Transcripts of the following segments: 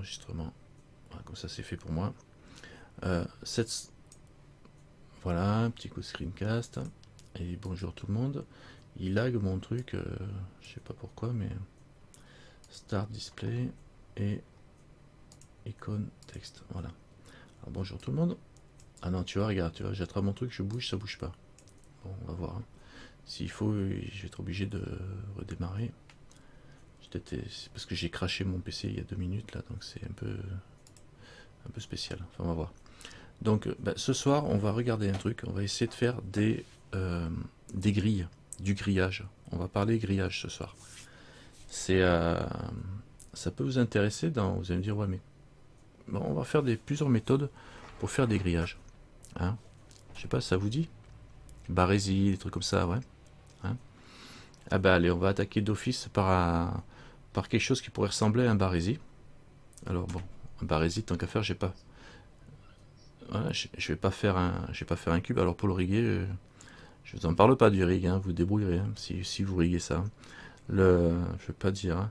enregistrement. Voilà, comme ça c'est fait pour moi. Voilà, un petit coup de screencast. Et bonjour tout le monde. Il lag mon truc, je sais pas pourquoi, mais start display et icône texte. Voilà. Alors, bonjour tout le monde. Ah non, tu vois, regarde, tu vois, j'attrape mon truc, je bouge, ça bouge pas. Bon, on va voir. Hein. S'il faut, je vais être obligé de redémarrer. C'est parce que j'ai craché mon PC il y a 2 minutes là, donc c'est un peu spécial. Enfin, on va voir. Donc, ce soir, on va regarder un truc. On va essayer de faire des grilles, du grillage. On va parler grillage ce soir. Ça peut vous intéresser. Vous allez me dire, ouais, mais bon, on va faire plusieurs méthodes pour faire des grillages. Hein, je sais pas, ça vous dit? Barésie, des trucs comme ça, ouais. Hein, ah bah allez, on va attaquer d'office par quelque chose qui pourrait ressembler à un barésie. Alors bon, un barésie, tant qu'à faire, j'ai pas. Voilà, je vais pas faire un cube. Alors pour le riguer, je vous en parle pas du rig, hein, vous débrouillerez hein, si vous riguez ça. Je vais pas dire, hein,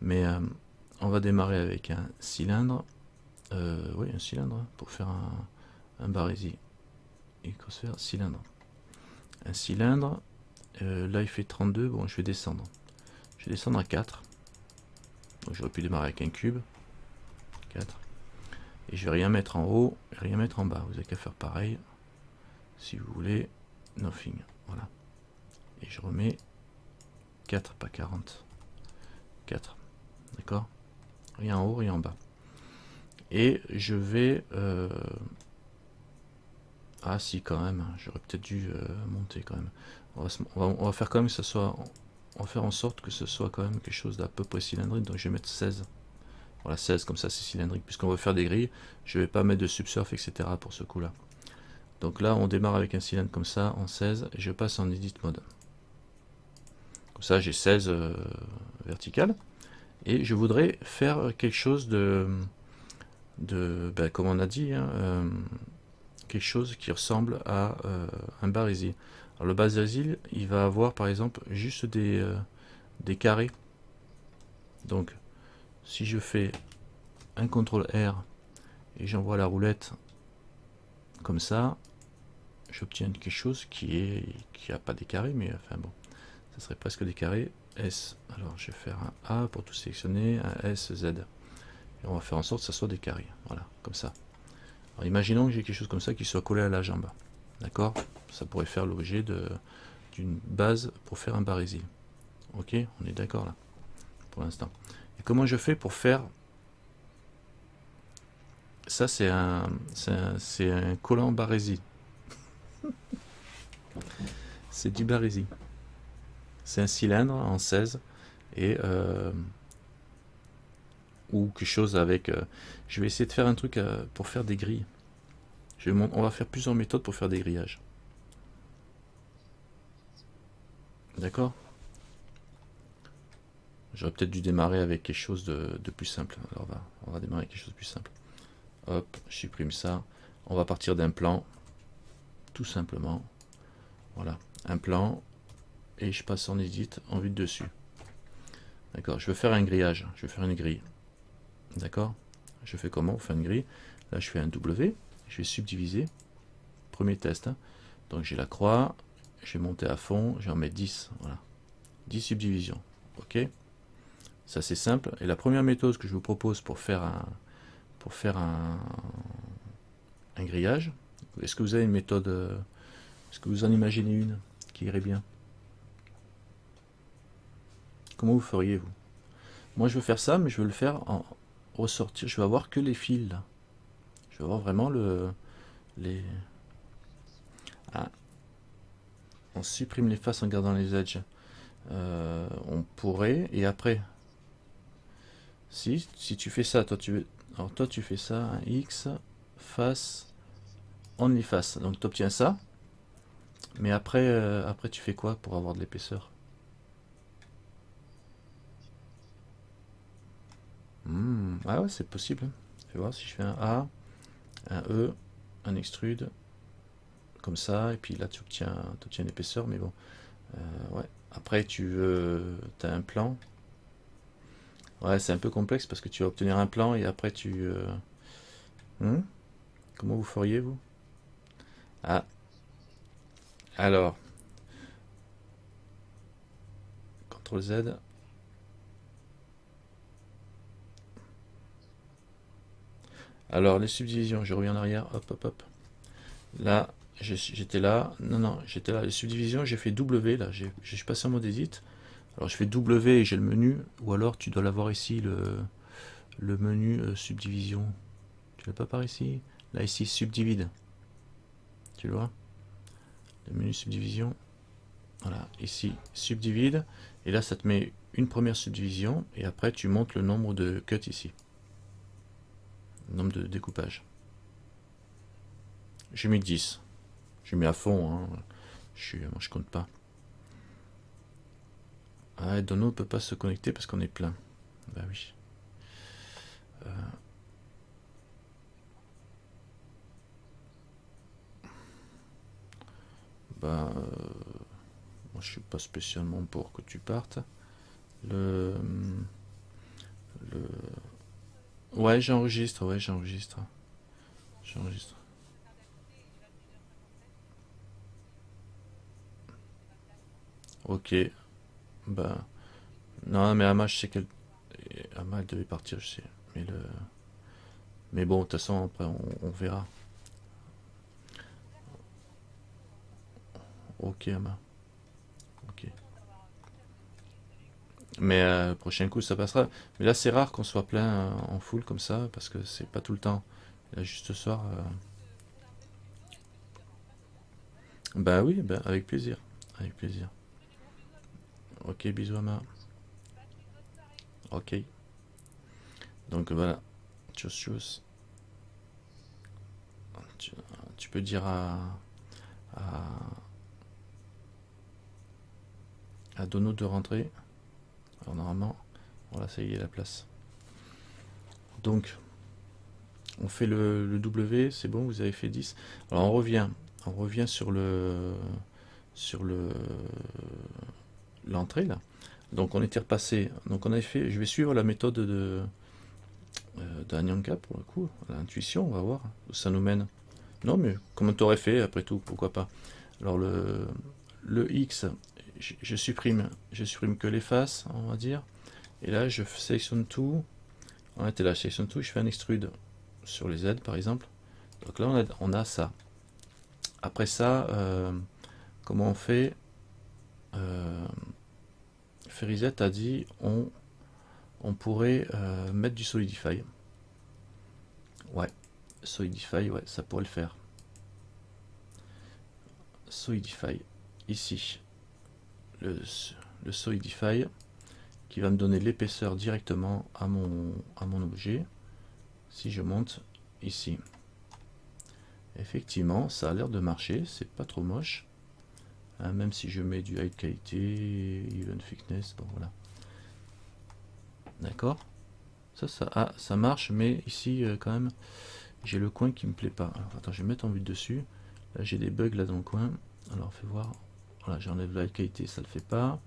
mais on va démarrer avec un cylindre. Oui, un cylindre hein, pour faire un barésie. Icosphère, cylindre. Un cylindre. Là il fait 32. Bon, je vais descendre. Je vais descendre à 4. Donc j'aurais pu démarrer avec un cube. 4. Et je vais rien mettre en haut, et rien mettre en bas. Vous avez qu'à faire pareil. Si vous voulez. Nothing. Voilà. Et je remets 4, pas 40. 4. D'accord? Rien en haut, rien en bas. Et je vais... Ah si, quand même. J'aurais peut-être dû monter quand même. On va faire quand même que ce soit... On va faire en sorte que ce soit quand même quelque chose d'à peu près cylindrique. Donc je vais mettre 16. Voilà, 16, comme ça c'est cylindrique. Puisqu'on va faire des grilles, je vais pas mettre de subsurf, etc. pour ce coup-là. Donc là, on démarre avec un cylindre comme ça, en 16. Et je passe en edit mode. Comme ça, j'ai 16 verticales. Et je voudrais faire quelque chose comme on a dit, hein, quelque chose qui ressemble à un barésie. Alors le barésie, il va avoir par exemple juste des carrés. Donc si je fais un CTRL R et j'envoie la roulette comme ça, j'obtiens quelque chose qui a pas des carrés, mais enfin bon, ça serait presque des carrés. S, alors je vais faire un A pour tout sélectionner, un S, Z. Et on va faire en sorte que ça soit des carrés. Voilà, comme ça. Alors imaginons que j'ai quelque chose comme ça qui soit collé à la jambe. D'accord? Ça pourrait faire l'objet d'une base pour faire un barésie. Ok? On est d'accord là, pour l'instant. Et comment je fais pour faire... Ça, c'est un collant barésie. C'est du barésie. C'est un cylindre en 16 et... ou quelque chose avec... je vais essayer de faire un truc pour faire des grilles. On va faire plusieurs méthodes pour faire des grillages. D'accord? J'aurais peut-être dû démarrer avec quelque chose de plus simple. Alors on va démarrer avec quelque chose de plus simple. Hop, je supprime ça. On va partir d'un plan. Tout simplement. Voilà, un plan. Et je passe en edit, en vue de dessus. D'accord, je veux faire un grillage. Je vais faire une grille. D'accord? Je fais comment? On fait une grille. Là, je fais un W. Je vais subdiviser. Premier test. Hein. Donc j'ai la croix. Je vais monter à fond. Je vais en mettre 10. Voilà. 10 subdivisions. Ok? Ça c'est simple. Et la première méthode que je vous propose pour faire un grillage, est-ce que vous avez une méthode, est-ce que vous en imaginez une qui irait bien? Comment vous feriez vous? Moi je veux faire ça, mais je veux le faire en ressortir. Je vais avoir que les fils là. Je vais avoir vraiment les... Ah. On supprime les faces en gardant les edges. On pourrait, et après, si tu fais ça, alors toi tu fais ça, un X, face, only face. Donc tu obtiens ça, mais après tu fais quoi pour avoir de l'épaisseur? Ah ouais, c'est possible. Je vais voir si je fais un A, un E, un extrude, comme ça, et puis là tu obtiens l'épaisseur, mais bon. Ouais. Après tu as un plan. Ouais, c'est un peu complexe parce que tu vas obtenir un plan et après hmm Comment vous feriez, vous? Ah, alors, CTRL Z. Alors, les subdivisions, je reviens en arrière, hop, hop, hop. Là, j'étais là. Non, non, j'étais là. Les subdivisions, j'ai fait W, là. Je suis passé en mode edit. Alors, je fais W et j'ai le menu. Ou alors, tu dois l'avoir ici, le menu subdivision. Tu l'as pas par ici? Là, ici, subdivide. Tu le vois? Le menu subdivision. Voilà, ici, subdivide. Et là, ça te met une première subdivision. Et après, tu montes le nombre de cuts ici. Le nombre de découpages. J'ai mis 10. J'ai mis à fond. Hein. Moi, je compte pas. Ah, Dono ne peut pas se connecter parce qu'on est plein. Bah oui. Euh, bah, moi, je suis pas spécialement pour que tu partes. Le, le... Ouais, j'enregistre. Ouais, j'enregistre. J'enregistre. Ok. Bah, non, mais Ama, je sais qu'elle, Ama, elle devait partir, je sais. Mais le, mais bon, de toute façon, après, on verra. Ok, Ama. Ok. Mais prochain coup, ça passera. Mais là, c'est rare qu'on soit plein en full comme ça, parce que c'est pas tout le temps. Là, juste ce soir. Bah oui, bah, avec plaisir. Avec plaisir. Ok, bisous, Ama. Ok. Donc voilà. Tchuss, tchuss. Tu, tu peux dire à, à Dono de rentrer. Alors normalement, voilà, ça y est, la place. Donc, on fait le W, c'est bon, vous avez fait 10. Alors on revient sur le l'entrée là. Donc on était repassé. Donc on avait fait. Je vais suivre la méthode d'Anyanka pour le coup, l'intuition, on va voir où ça nous mène. Non mais comme on t'aurait fait après tout, pourquoi pas. Alors le X, je supprime que les faces, on va dire. Et là je sélectionne tout. On était là, je sélectionne tout, je fais un extrude sur les Z par exemple. Donc là on a ça. Après ça, comment on fait? euh, Ferizet a dit on pourrait mettre du Solidify. Ouais, Solidify, ouais, ça pourrait le faire. Solidify, ici, le, le Solidify qui va me donner l'épaisseur directement à mon objet. Si je monte ici, effectivement, ça a l'air de marcher, c'est pas trop moche. Hein, même si je mets du high qualité, even thickness, bon voilà. D'accord. Ça marche, mais ici, quand même, j'ai le coin qui me plaît pas. Alors, attends, je vais mettre en vue de dessus. Là, j'ai des bugs là dans le coin. Alors, fais voir. Voilà, j'enlève la qualité, ça le fait pas.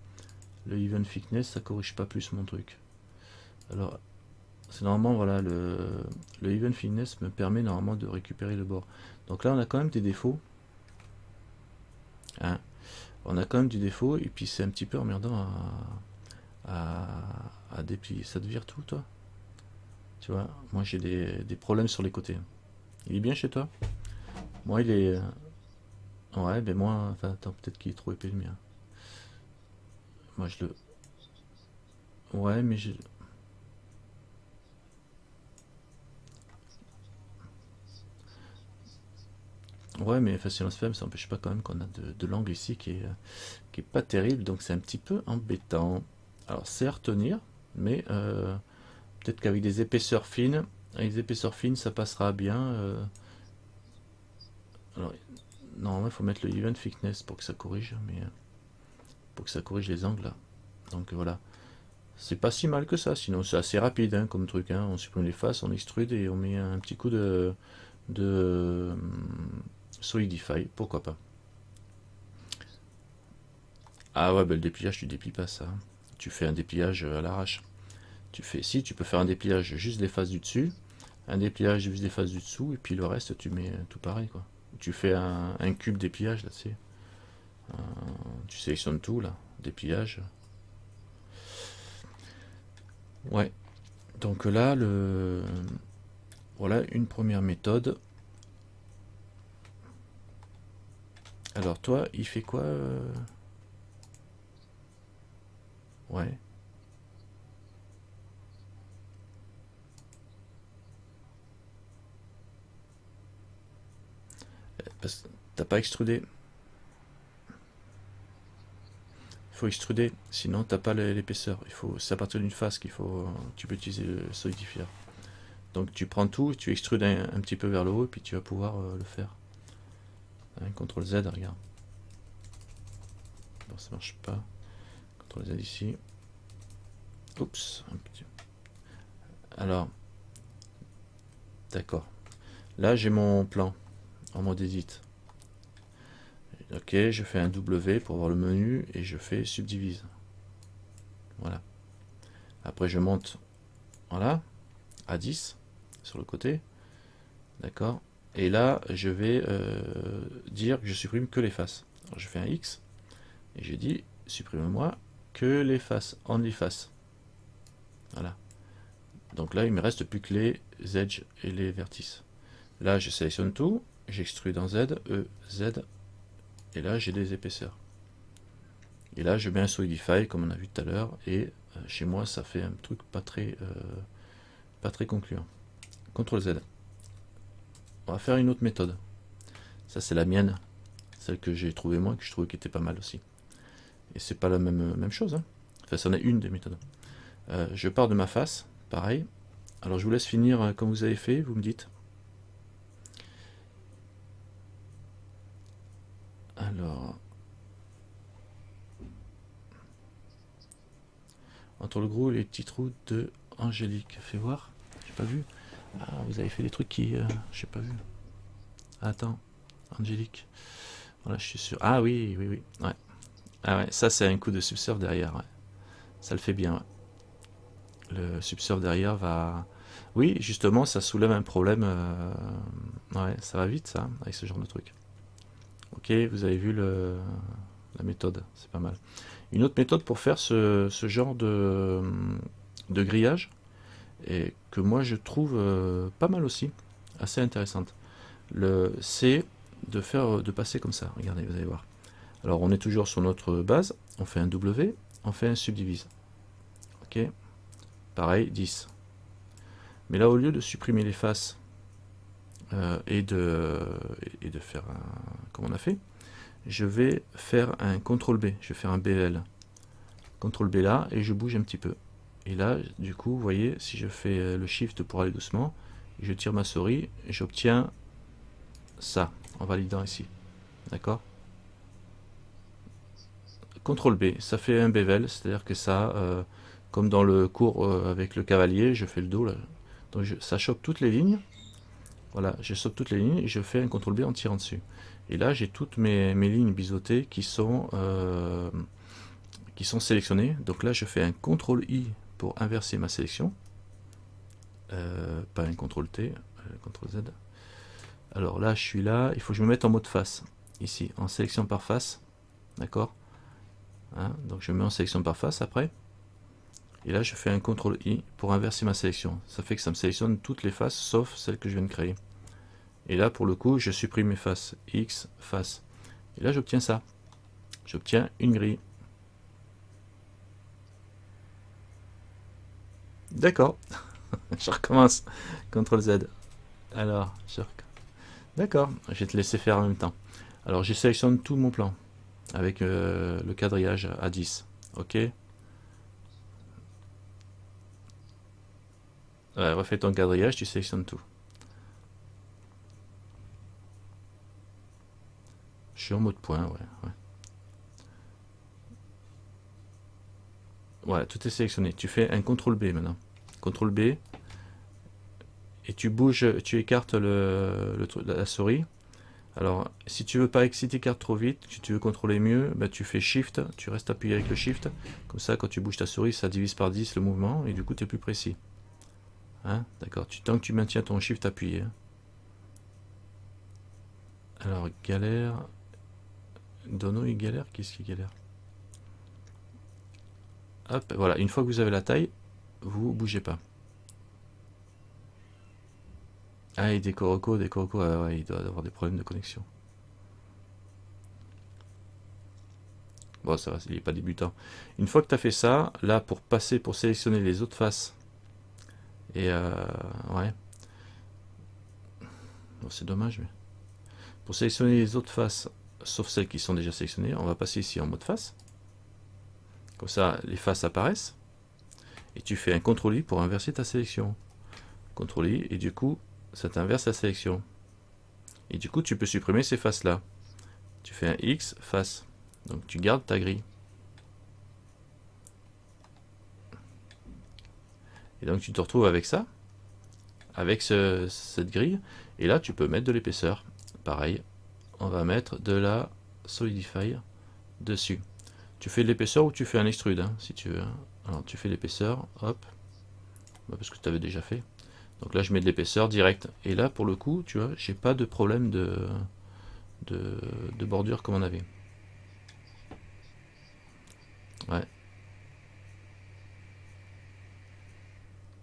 Le even thickness, ça corrige pas plus mon truc. Alors, c'est normalement, voilà, le even thickness me permet normalement de récupérer le bord. Donc là, on a quand même des défauts. Hein. On a quand même du défaut, et puis c'est un petit peu emmerdant à déplier. Ça te vire tout, toi? Tu vois, moi j'ai des problèmes sur les côtés. Il est bien chez toi? Moi, il est. Ouais, mais moi. Enfin, attends, peut-être qu'il est trop épais le mien. Moi, je le. Ouais, mais je. Ouais, mais Facile FM, ça n'empêche pas quand même qu'on a de l'angle ici qui est pas terrible, donc c'est un petit peu embêtant. Alors, c'est à retenir, mais peut-être qu'avec des épaisseurs fines, avec des épaisseurs fines, ça passera bien. Alors, normalement, il faut mettre le even thickness pour que ça corrige, mais pour que ça corrige les angles là. Donc voilà. C'est pas si mal que ça, sinon c'est assez rapide hein, comme truc. Hein. On supprime les faces, on extrude et on met un petit coup de Solidify, pourquoi pas. Ah ouais, bah, le dépliage, tu déplies pas ça. Tu fais un dépliage à l'arrache. Tu fais ici, tu peux faire un dépliage juste des faces du dessus, un dépliage juste des faces du dessous, et puis le reste, tu mets tout pareil, quoi. Tu fais un cube dépliage, là, tu sais. Tu sélectionnes tout, là, dépliage. Ouais. Donc là, voilà une première méthode. Alors toi, il fait quoi Ouais. Parce que t'as pas extrudé. Il faut extruder, sinon t'as pas l'épaisseur. C'est à partir d'une face qu'il faut, tu peux utiliser le solidifier. Donc tu prends tout, tu extrudes un petit peu vers le haut, et puis tu vas pouvoir le faire. CTRL Z, regarde. Bon, ça marche pas. CTRL Z ici. Oups, un petit. Alors, d'accord. Là, j'ai mon plan en mode edit. Ok, je fais un W pour voir le menu et je fais subdivise. Voilà. Après, je monte, voilà, à 10 sur le côté. D'accord. Et là, je vais dire que je supprime que les faces. Alors, je fais un X et j'ai dit supprime-moi que les faces, only face. Voilà. Donc là, il me reste plus que les edges et les vertices. Là, je sélectionne tout, j'extrude en Z, E, Z, et là, j'ai des épaisseurs. Et là, je mets un Solidify, comme on a vu tout à l'heure, et chez moi, ça fait un truc pas très concluant. CTRL Z. On va faire une autre méthode. Ça, c'est la mienne, celle que j'ai trouvée moi, que je trouvais qui était pas mal aussi. Et c'est pas la même chose, hein. Enfin, c'en est une des méthodes. Je pars de ma face, pareil. Alors, je vous laisse finir comme vous avez fait, vous me dites. Alors, entre le gros et les petits trous de Angélique. Fais voir, j'ai pas vu. Ah, vous avez fait des trucs qui... j'ai pas vu. Attends, Angélique. Voilà, je suis sûr. Ah oui, oui, oui. Ouais. Ah ouais, ça c'est un coup de subsurf derrière. Ouais. Ça le fait bien. Ouais. Le subsurf derrière va... Oui, justement, ça soulève un problème. Ouais, ça va vite ça, avec ce genre de truc. Ok, vous avez vu la méthode, c'est pas mal. Une autre méthode pour faire ce genre de grillage, et que moi je trouve pas mal aussi, assez intéressante. C'est de passer comme ça. Regardez, vous allez voir. Alors on est toujours sur notre base, on fait un W, on fait un subdivise. Ok, pareil, 10. Mais là, au lieu de supprimer les faces et de faire comme on a fait, je vais faire un CTRL B, je vais faire un BL. CTRL B là, et je bouge un petit peu. Et là, du coup, vous voyez, si je fais le Shift pour aller doucement, et je tire ma souris, j'obtiens ça, en validant ici. D'accord? CTRL B, ça fait un bevel, c'est-à-dire que ça, comme dans le cours avec le cavalier, je fais le dos là. Donc ça chope toutes les lignes. Voilà, je chope toutes les lignes et je fais un CTRL B en tirant dessus. Et là, j'ai toutes mes lignes biseautées qui sont sélectionnées. Donc là, je fais un CTRL I pour inverser ma sélection. Pas un CTRL T, CTRL Z. Alors là, je suis là, il faut que je me mette en mode face. Ici, en sélection par face. D'accord, hein, donc je mets en sélection par face après. Et là, je fais un CTRL I pour inverser ma sélection. Ça fait que ça me sélectionne toutes les faces, sauf celle que je viens de créer. Et là, pour le coup, je supprime mes faces. X, face. Et là, j'obtiens ça. J'obtiens une grille. D'accord. Je recommence. CTRL Z. Alors, d'accord. Je vais te laisser faire en même temps. Alors, je sélectionne tout mon plan avec le quadrillage à 10. Ok. Ouais, refais ton quadrillage, tu sélectionnes tout. Je suis en mode point, ouais. Voilà, tout est sélectionné. Tu fais un CTRL B maintenant. CTRL B. Et tu bouges, tu écartes la souris Alors, si tu veux pas exciter carte trop vite, si tu veux contrôler mieux, bah, tu fais Shift, tu restes appuyé avec le Shift. Comme ça, quand tu bouges ta souris, ça divise par 10 le mouvement, et du coup, tu es plus précis. Hein, d'accord, tant que tu maintiens ton Shift appuyé. Alors, galère... Dono, il galère? Qu'est-ce qu'il galère? Hop, voilà, une fois que vous avez la taille, vous bougez pas. Ah, et des Koroko, ouais, il doit avoir des problèmes de connexion. Bon, ça va, il n'est pas débutant. Une fois que tu as fait ça, là, pour passer, pour sélectionner les autres faces, et ouais, bon, c'est dommage, mais pour sélectionner les autres faces, sauf celles qui sont déjà sélectionnées, on va passer ici en mode face. Comme ça, les faces apparaissent, et tu fais un CTRL-I pour inverser ta sélection. CTRL-I, et du coup, ça t'inverse la sélection. Et du coup, tu peux supprimer ces faces-là. Tu fais un X, face. Donc tu gardes ta grille. Et donc tu te retrouves avec ça, avec cette grille. Et là, tu peux mettre de l'épaisseur. Pareil, on va mettre de la Solidify dessus. Tu fais de l'épaisseur ou tu fais un extrude, hein, si tu veux. Alors tu fais l'épaisseur, hop, parce que tu avais déjà fait. Donc là, je mets de l'épaisseur direct. Et là, pour le coup, tu vois, j'ai pas de problème de bordure comme on avait. Ouais.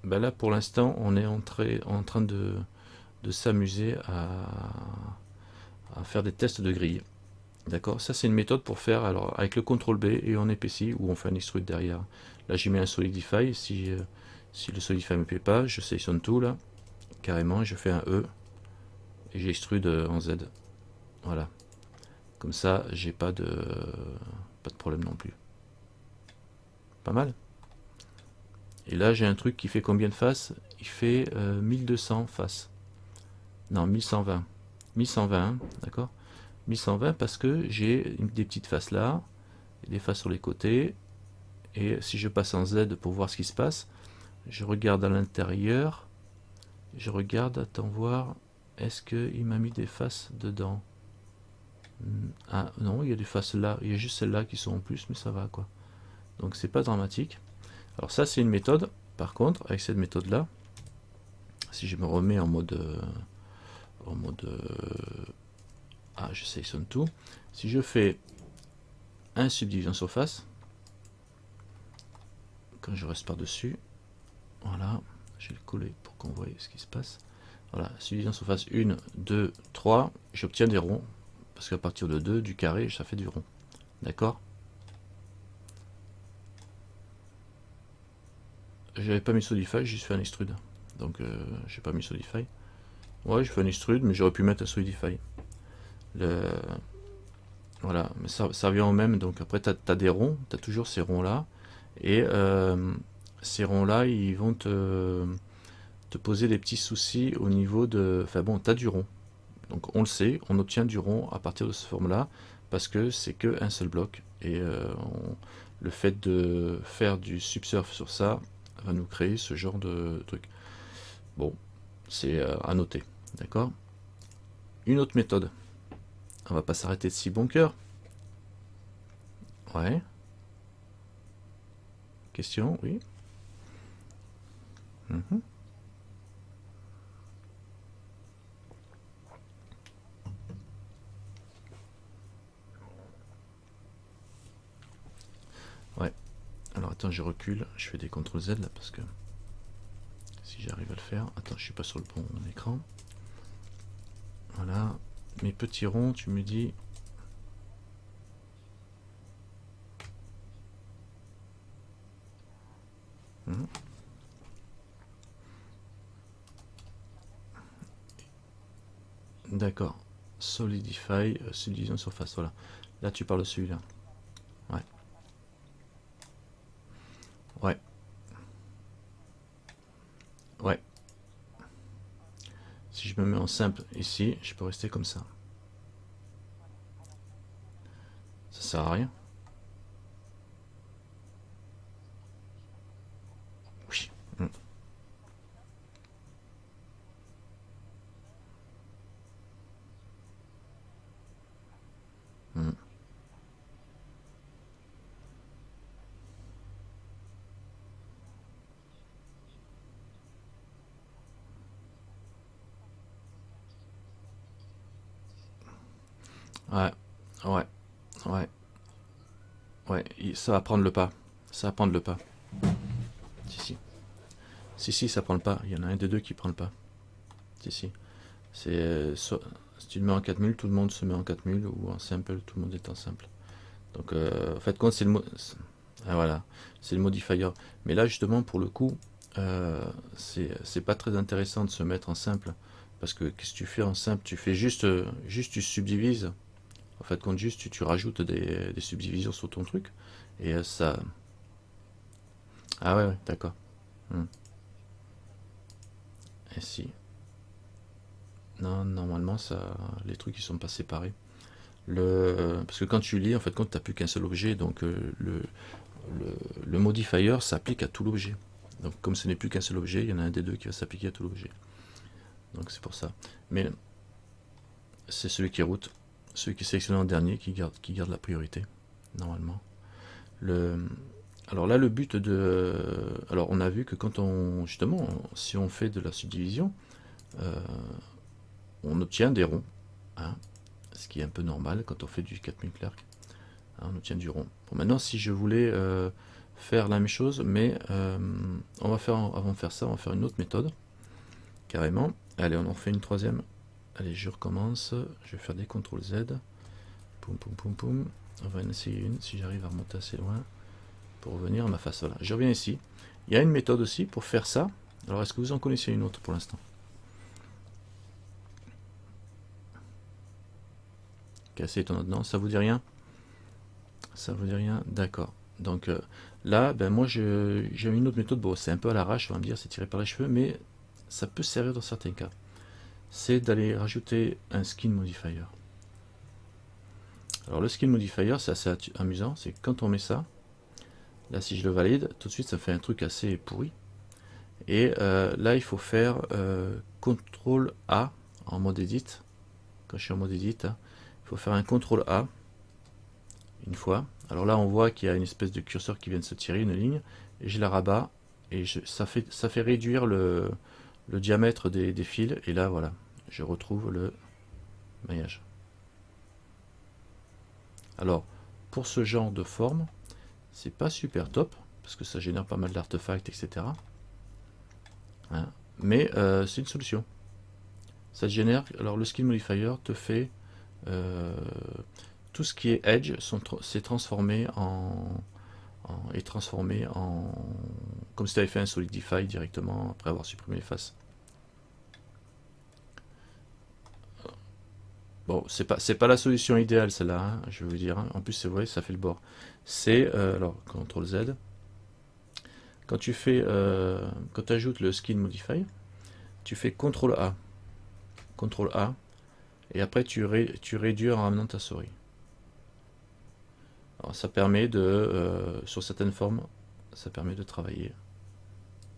Ben là, pour l'instant, on est en train de s'amuser à faire des tests de grille. D'accord. Ça, c'est une méthode pour faire, alors, avec le CTRL B et on épaissit, ou on fait un extrude derrière. Là, j'y mets un Solidify. Si le Solidify ne me plaît pas, je sélectionne tout, là, carrément, je fais un E, et j'extrude en Z. Voilà. Comme ça, j'ai pas de problème non plus. Pas mal. Et là, j'ai un truc qui fait combien de faces? Il fait 1200 faces. Non, 1120. 1120, d'accord? 1120 parce que j'ai des petites faces là, et des faces sur les côtés. Et si je passe en Z pour voir ce qui se passe, je regarde à l'intérieur. Je regarde, attends voir, est-ce qu'il m'a mis des faces dedans? Ah non, il y a des faces là, il y a juste celles-là qui sont en plus, mais ça va quoi. Donc c'est pas dramatique. Alors ça c'est une méthode, par contre, avec cette méthode-là, si je me remets en mode... ah, je sélectionne tout. Si je fais un subdivision surface, quand je reste par-dessus, voilà, je vais le coller pour qu'on voit ce qui se passe. Voilà, subdivision surface 1, 2, 3, j'obtiens des ronds, parce qu'à partir de 2, du carré, ça fait du rond. D'accord? J'avais pas mis Solidify, j'ai fait un extrude. Donc j'ai pas mis Solidify. Ouais, je fais un extrude, mais j'aurais pu mettre un Solidify. Voilà, mais ça revient au même. Donc après, tu as des ronds, tu as toujours ces ronds-là. Et ces ronds-là, ils vont te poser des petits soucis au niveau de... Enfin bon, tu as du rond. Donc on le sait, on obtient du rond à partir de ce forme-là, parce que c'est qu'un seul bloc. Et le fait de faire du subsurf sur ça va nous créer ce genre de truc. Bon, c'est à noter. D'accord? Une autre méthode. On va pas s'arrêter de si bon cœur. Ouais. Question, oui. Mhm. Ouais. Alors attends, je recule. Je fais des CTRL Z là parce que si j'arrive à le faire. Attends, je suis pas sur le bon écran. Voilà. Mes petits ronds, tu me dis. Mhm. D'accord. Solidify, subdivision surface. Voilà. Là, tu parles de celui-là. Ouais. Ouais. Ouais. Si je me mets en simple ici, je peux rester comme ça. Ça sert à rien. Oui. Mm. Ouais, ouais, ouais, ouais, ça va prendre le pas. Ça va prendre le pas. Si, si. Si, si, ça prend le pas. Il y en a un des deux qui prend le pas. Si, si. C'est si tu le mets en 4000, tout le monde se met en 4000, ou en simple, tout le monde est en simple. Donc, en fait, compte, c'est ah, voilà, c'est le modifier. Mais là, justement, pour le coup, c'est pas très intéressant de se mettre en simple. Parce que qu'est-ce que tu fais en simple? Tu fais juste tu subdivises. En fait, compte juste, tu rajoutes des subdivisions sur ton truc. Et ça. Ah ouais, ouais, d'accord. Hmm. Et si. Non, normalement, ça, les trucs ils sont pas séparés. Parce que quand tu lis, en fait, quand tu n'as plus qu'un seul objet, donc le modifier s'applique à tout l'objet. Donc comme ce n'est plus qu'un seul objet, il y en a un des deux qui va s'appliquer à tout l'objet. Donc c'est pour ça. Mais c'est celui qui route, celui qui est sélectionné en dernier qui garde la priorité, normalement. Le, alors là, le but de... Alors on a vu que quand on... Justement, si on fait de la subdivision, euh, on obtient des ronds. Hein, ce qui est un peu normal quand on fait du 4000 Clerc. Hein, on obtient du rond. Bon, maintenant, si je voulais faire la même chose, mais on va faire, avant de faire ça, on va faire une autre méthode, carrément. Allez, on en fait une troisième. Allez, je recommence. Je vais faire des CTRL Z. Poum, poum, poum, poum. On va en essayer une, si j'arrive à remonter assez loin, pour revenir à ma face. Voilà, je reviens ici. Il y a une méthode aussi pour faire ça. Alors, est-ce que vous en connaissez une autre pour l'instant? Casser ton autre. Non, ça vous dit rien? Ça vous dit rien? D'accord. Donc là, ben moi j'ai une autre méthode. Bon, c'est un peu à l'arrache, on va me dire, c'est tiré par les cheveux, mais ça peut servir dans certains cas. C'est d'aller rajouter un skin modifier. Alors le skin modifier, c'est assez amusant. C'est que quand on met ça, là si je le valide, tout de suite ça fait un truc assez pourri. Et là il faut faire CTRL A en mode edit. Quand je suis en mode edit, hein, il faut faire un CTRL A une fois. Alors là, on voit qu'il y a une espèce de curseur qui vient de se tirer, une ligne, et je la rabats, et ça fait réduire le diamètre des fils, et là, voilà, je retrouve le maillage. Alors, pour ce genre de forme, c'est pas super top, parce que ça génère pas mal d'artefacts, etc. Hein, mais c'est une solution. Ça te génère, alors le skin modifier te fait tout ce qui est edge, c'est transformé est transformé en comme si tu avais fait un solidify directement après avoir supprimé les faces. Bon, c'est pas la solution idéale celle-là, hein, je vais vous dire. Hein. En plus, c'est vrai, ça fait le bord. C'est alors CTRL Z. Quand tu fais quand tu ajoutes le skin modify, tu fais CTRL A, CTRL A, et après tu réduis en ramenant ta souris. Alors, ça permet de, sur certaines formes, ça permet de travailler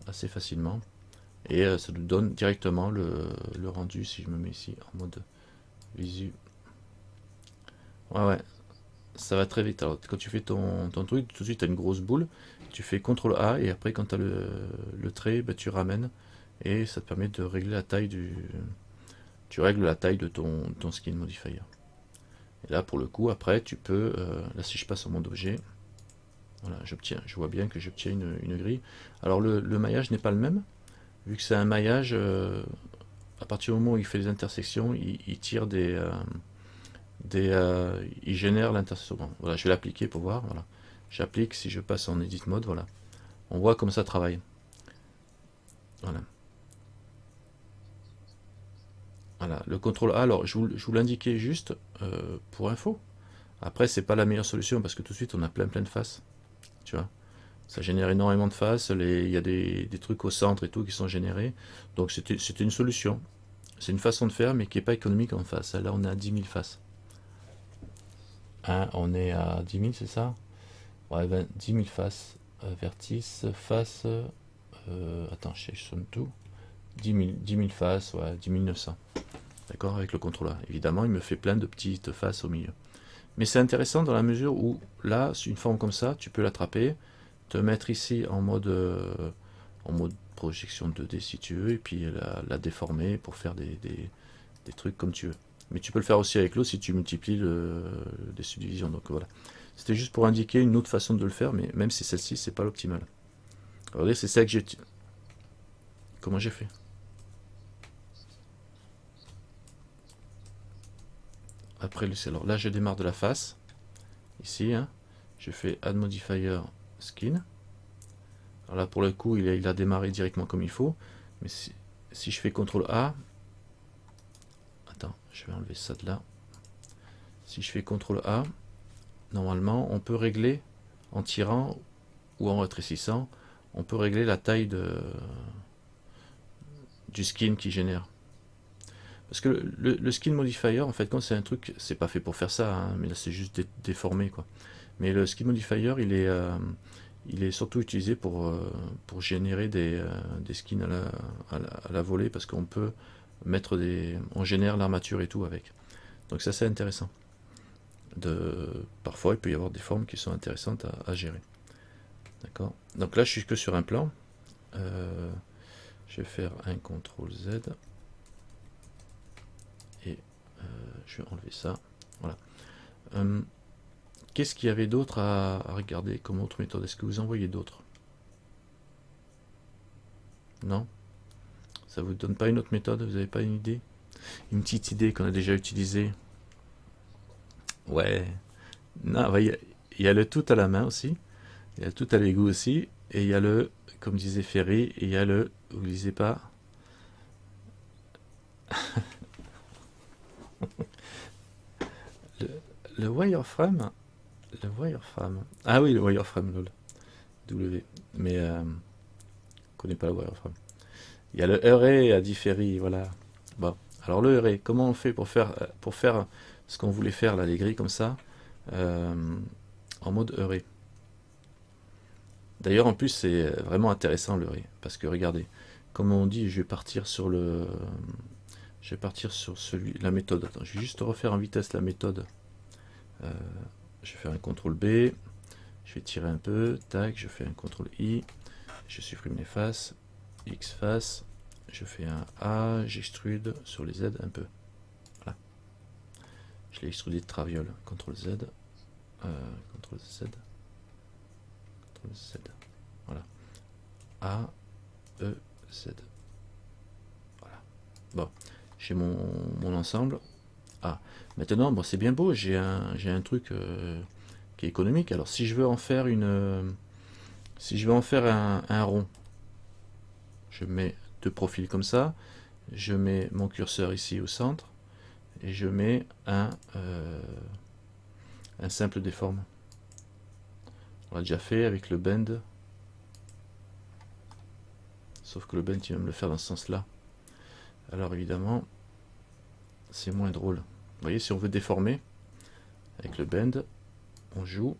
assez facilement. Et ça nous donne directement le rendu si je me mets ici en mode visu. Ouais, ouais, ça va très vite. Alors, quand tu fais ton truc, tout de suite tu as une grosse boule. Tu fais CTRL A et après, quand tu as le trait, bah, tu ramènes et ça te permet de régler la taille du. Tu règles la taille de ton skin modifier. Et là, pour le coup, après, tu peux. Là, si je passe au mode objet, voilà, je vois bien que j'obtiens une grille. Alors, le maillage n'est pas le même, vu que c'est un maillage. À partir du moment où il fait des intersections, il tire il génère l'intersection. Bon, voilà, je vais l'appliquer pour voir. Voilà. J'applique, si je passe en edit mode, voilà. On voit comme ça travaille. Voilà. Voilà. Le CTRL A, alors je vous l'indiquais juste pour info. Après, c'est pas la meilleure solution parce que tout de suite on a plein de faces. Tu vois. Ça génère énormément de faces. Il y a des trucs au centre et tout qui sont générés. Donc c'était une solution. C'est une façon de faire, mais qui n'est pas économique en face. Là, on est à 10 000 faces. Hein, on est à 10 000, c'est ça? Ouais, 10 000 faces. Vertice, face. Attends, je sonne tout. 10 000 faces, ouais, 10 900. D'accord, avec le contrôleur. Évidemment, il me fait plein de petites faces au milieu. Mais c'est intéressant dans la mesure où, là, une forme comme ça, tu peux l'attraper, te mettre ici en mode projection 2D si tu veux, et puis la déformer pour faire des trucs comme tu veux. Mais tu peux le faire aussi avec l'autre si tu multiplies les subdivisions. Donc voilà. C'était juste pour indiquer une autre façon de le faire, mais même si celle-ci, c'est pas l'optimal. Regardez, c'est ça que j'ai... Comment j'ai fait? Après, alors là, je démarre de la face. Ici, hein, je fais Add Modifier Skin. Alors là, pour le coup, il a démarré directement comme il faut. Mais si je fais CTRL A... Attends, je vais enlever ça de là. Si je fais CTRL A, normalement, on peut régler en tirant ou en rétrécissant, on peut régler la taille du skin qui génère. Parce que le skin modifier, en fait, quand c'est un truc, c'est pas fait pour faire ça, hein, mais là c'est juste déformé, quoi. Mais le skin modifier, il est surtout utilisé pour générer des skins à la volée, parce qu'on peut mettre on génère l'armature et tout avec. Donc ça c'est intéressant. Parfois il peut y avoir des formes qui sont intéressantes à gérer. D'accord. Donc là je suis que sur un plan. Je vais faire un CTRL Z. Et je vais enlever ça. Voilà. Qu'est-ce qu'il y avait d'autre à regarder comme autre méthode? Est-ce que vous en voyez d'autres? Non? Ça vous donne pas une autre méthode? Vous n'avez pas une idée? Une petite idée qu'on a déjà utilisée? Ouais. Non, il y a le tout à la main aussi. Il y a le tout à l'égout aussi. Et il y a le, comme disait Ferry, et il y a le, vous ne lisez pas? le wireframe. Le wireframe. Ah oui, le wireframe, lol. W. Mais je connais pas le wireframe. Il y a le array à différer, voilà. Bon, alors le array, comment on fait pour faire ce qu'on voulait faire là, les grilles comme ça, en mode array. D'ailleurs, en plus, c'est vraiment intéressant le array, parce que regardez, comme on dit, je vais partir sur la méthode. Attends, je vais juste refaire en vitesse la méthode. Je vais faire un CTRL B, je vais tirer un peu, tac, je fais un CTRL I, je supprime les faces, X face, je fais un A, j'extrude sur les Z un peu. Voilà. Je l'ai extrudé de traviole. CTRL Z, CTRL Z, CTRL Z. Voilà. A, E, Z. Voilà. Bon, j'ai mon ensemble. Ah, maintenant, bon, c'est bien beau, j'ai un truc qui est économique. Alors, si je veux en faire un rond, je mets deux profils comme ça, je mets mon curseur ici au centre, et je mets un simple déforme. On l'a déjà fait avec le bend, sauf que le bend il va me le faire dans ce sens-là. Alors évidemment, c'est moins drôle. Vous voyez, si on veut déformer, avec le bend, on joue,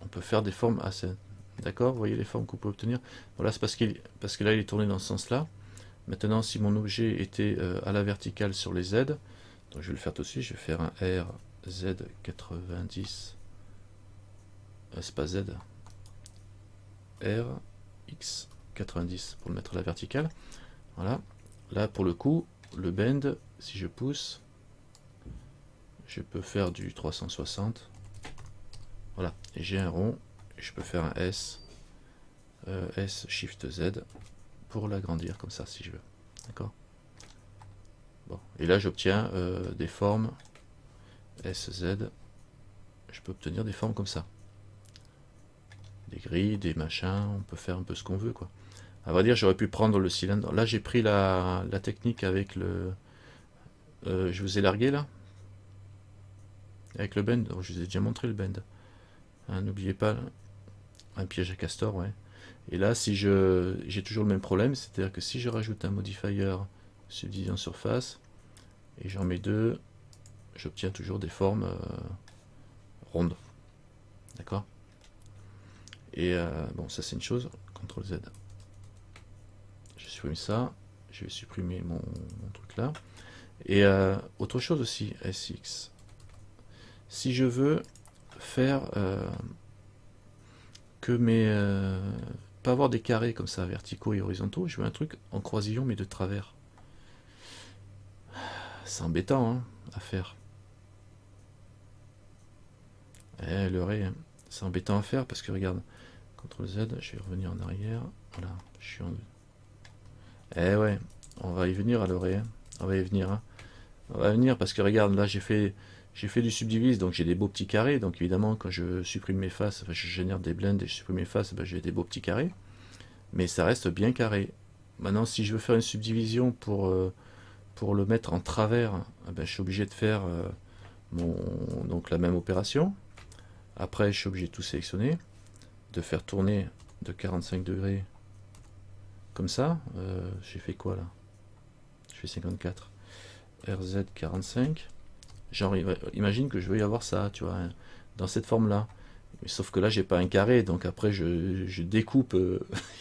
on peut faire des formes assez... D'accord? Vous voyez les formes qu'on peut obtenir? Voilà, c'est parce que là, il est tourné dans ce sens-là. Maintenant, si mon objet était à la verticale sur les Z, donc je vais le faire tout de suite, je vais faire un RZ90, c'est pas Z, RX90 pour le mettre à la verticale. Voilà. Là, pour le coup, le bend, si je pousse, je peux faire du 360. Voilà. Et j'ai un rond, et je peux faire un S, S Shift Z, pour l'agrandir comme ça, si je veux. D'accord? Bon. Et là, j'obtiens des formes SZ. Je peux obtenir des formes comme ça. Des grilles, des machins, on peut faire un peu ce qu'on veut, quoi. À vrai dire, j'aurais pu prendre le cylindre. Là, j'ai pris la technique avec le... je vous ai largué, là. Avec le bend. Oh, je vous ai déjà montré le bend. Hein, n'oubliez pas, un piège à castor, ouais. Et là, si j'ai toujours le même problème, c'est-à-dire que si je rajoute un modifier subdivision surface, et j'en mets deux, j'obtiens toujours des formes rondes. D'accord? Et bon, ça c'est une chose. CTRL Z. Je supprime ça. Je vais supprimer mon truc là. Et autre chose aussi, SX. Si je veux faire que pas avoir des carrés comme ça, verticaux et horizontaux, je veux un truc en croisillon mais de travers. C'est embêtant hein, à faire. Le ré, hein, c'est embêtant à faire parce que regarde, CTRL Z, je vais revenir en arrière. Voilà, je suis en... Ouais, on va y venir à l'orée. Hein. On va y venir. Hein. On va y venir parce que regarde, là j'ai fait du subdivise, donc j'ai des beaux petits carrés. Donc évidemment, quand je supprime mes faces, enfin, je génère des blends et je supprime mes faces, ben, j'ai des beaux petits carrés. Mais ça reste bien carré. Maintenant, si je veux faire une subdivision pour le mettre en travers, ben, je suis obligé de faire donc la même opération. Après, je suis obligé de tout sélectionner, de faire tourner de 45 degrés comme ça. J'ai fait quoi là? Je fais 54. RZ 45. Genre, imagine que je veux y avoir ça, tu vois, hein, dans cette forme-là. Sauf que là, j'ai pas un carré, donc après, je découpe,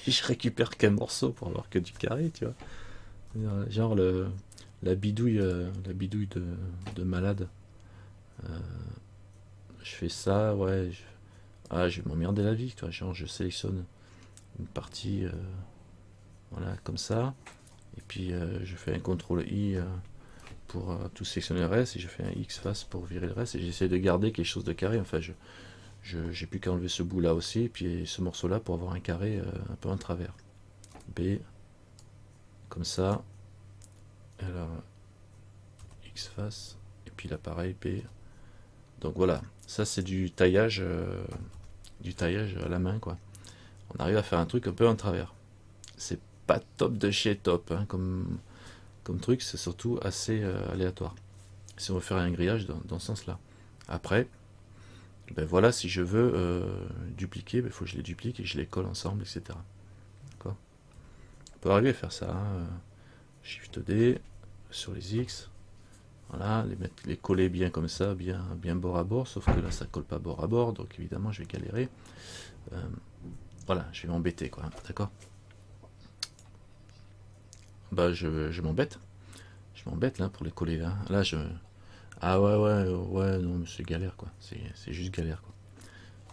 je récupère qu'un morceau pour avoir que du carré, tu vois. Genre la bidouille de malade. Je fais ça, ouais. Je vais m'emmerder la vie, quoi. Genre, je sélectionne une partie, voilà, comme ça. Et puis, je fais un CTRL I pour tout sélectionner le reste. Et je fais un X face pour virer le reste. Et j'essaie de garder quelque chose de carré. Enfin, j'ai plus qu'à enlever ce bout là aussi. Et puis ce morceau là pour avoir un carré un peu en travers. B. Comme ça. Alors, X face. Et puis là, pareil, B. Donc voilà. Ça, c'est du taillage à la main, quoi. On arrive à faire un truc un peu en travers. C'est pas top de chez top, hein, comme truc, c'est surtout assez aléatoire. Si on veut faire un grillage dans ce sens-là. Après, ben voilà, si je veux dupliquer, il faut que je les duplique et que je les colle ensemble, etc. D'accord. On peut arriver à faire ça. Hein, Shift D sur les X. Voilà, les coller bien comme ça, bien bord à bord, sauf que là ça colle pas bord à bord, donc évidemment je vais galérer. Voilà, je vais m'embêter quoi, d'accord. Bah je m'embête. Je m'embête là pour les coller là. Là je. Ah ouais, non, mais c'est galère quoi. C'est juste galère quoi.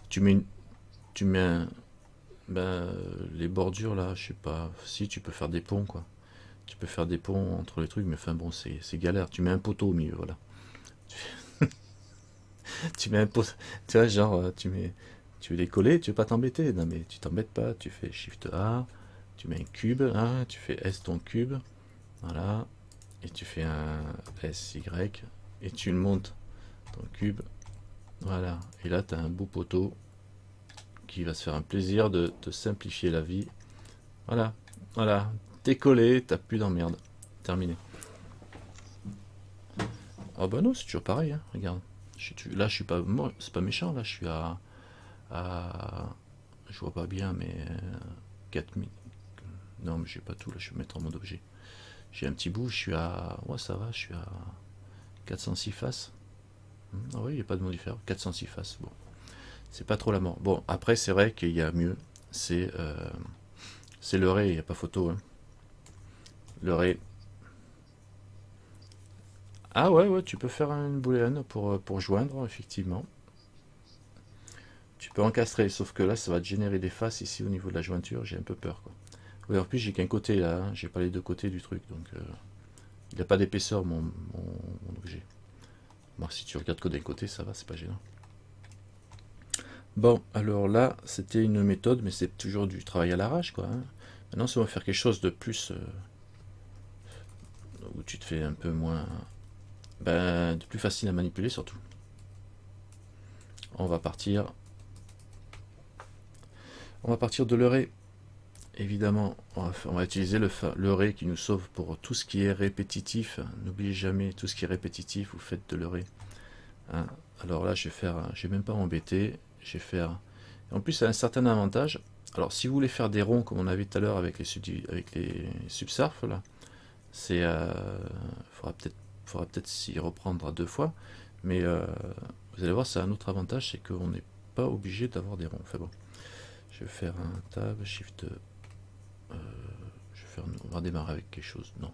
Tu mets une. Tu mets un. Ben, les bordures là, je sais pas. Si tu peux faire des ponts quoi. Tu peux faire des ponts entre les trucs, mais enfin bon, c'est galère. Tu mets un poteau au milieu, voilà. Tu mets un poteau. Tu vois, genre, tu veux les coller, tu veux pas t'embêter. Non mais tu t'embêtes pas, tu fais Shift A, tu mets un cube, hein, tu fais S ton cube, voilà, et tu fais un SY, et tu le montes ton cube, voilà. Et là, tu as un beau poteau qui va se faire un plaisir de te simplifier la vie. Voilà, voilà, t'es collé, t'as plus d'emmerde. Terminé. Ah bah non, c'est toujours pareil, hein, regarde. Là, je suis pas, c'est pas méchant, là, je suis je vois pas bien, mais 4000. Non, mais j'ai pas tout, là, je vais mettre en mode objet. J'ai un petit bout, je suis à, ouais, ça va, je suis à 406 faces. Ah oui, il n'y a pas de modifère, 406 faces, bon. C'est pas trop la mort. Bon, après, c'est vrai qu'il y a mieux, c'est le ray, il n'y a pas photo, hein. Le ray. Ah ouais, tu peux faire une booléenne pour joindre, effectivement. Tu peux encastrer, sauf que là, ça va te générer des faces ici au niveau de la jointure, j'ai un peu peur, quoi. Oui, en plus, j'ai qu'un côté, là, hein. J'ai pas les deux côtés du truc, donc il n'a pas d'épaisseur, mon objet. Bon, si tu regardes que d'un côté, ça va, c'est pas gênant. Bon, alors là, c'était une méthode, mais c'est toujours du travail à l'arrache, quoi. Hein. Maintenant, si on va faire quelque chose de plus, où tu te fais un peu moins, ben, de plus facile à manipuler, surtout. On va partir de l'heuré. Évidemment, on va utiliser le ray qui nous sauve pour tout ce qui est répétitif. N'oubliez jamais, tout ce qui est répétitif, vous faites de l'heuré. Hein. Alors là, je vais même pas m'embêter. Je vais faire. En plus, ça a un certain avantage. Alors, si vous voulez faire des ronds comme on a vu tout à l'heure avec les subsurf, là, c'est, faudra peut-être s'y reprendre à deux fois. Mais vous allez voir, ça a un autre avantage, c'est qu'on n'est pas obligé d'avoir des ronds. Enfin bon, je vais faire un tab, shift. On va démarrer avec quelque chose. Non,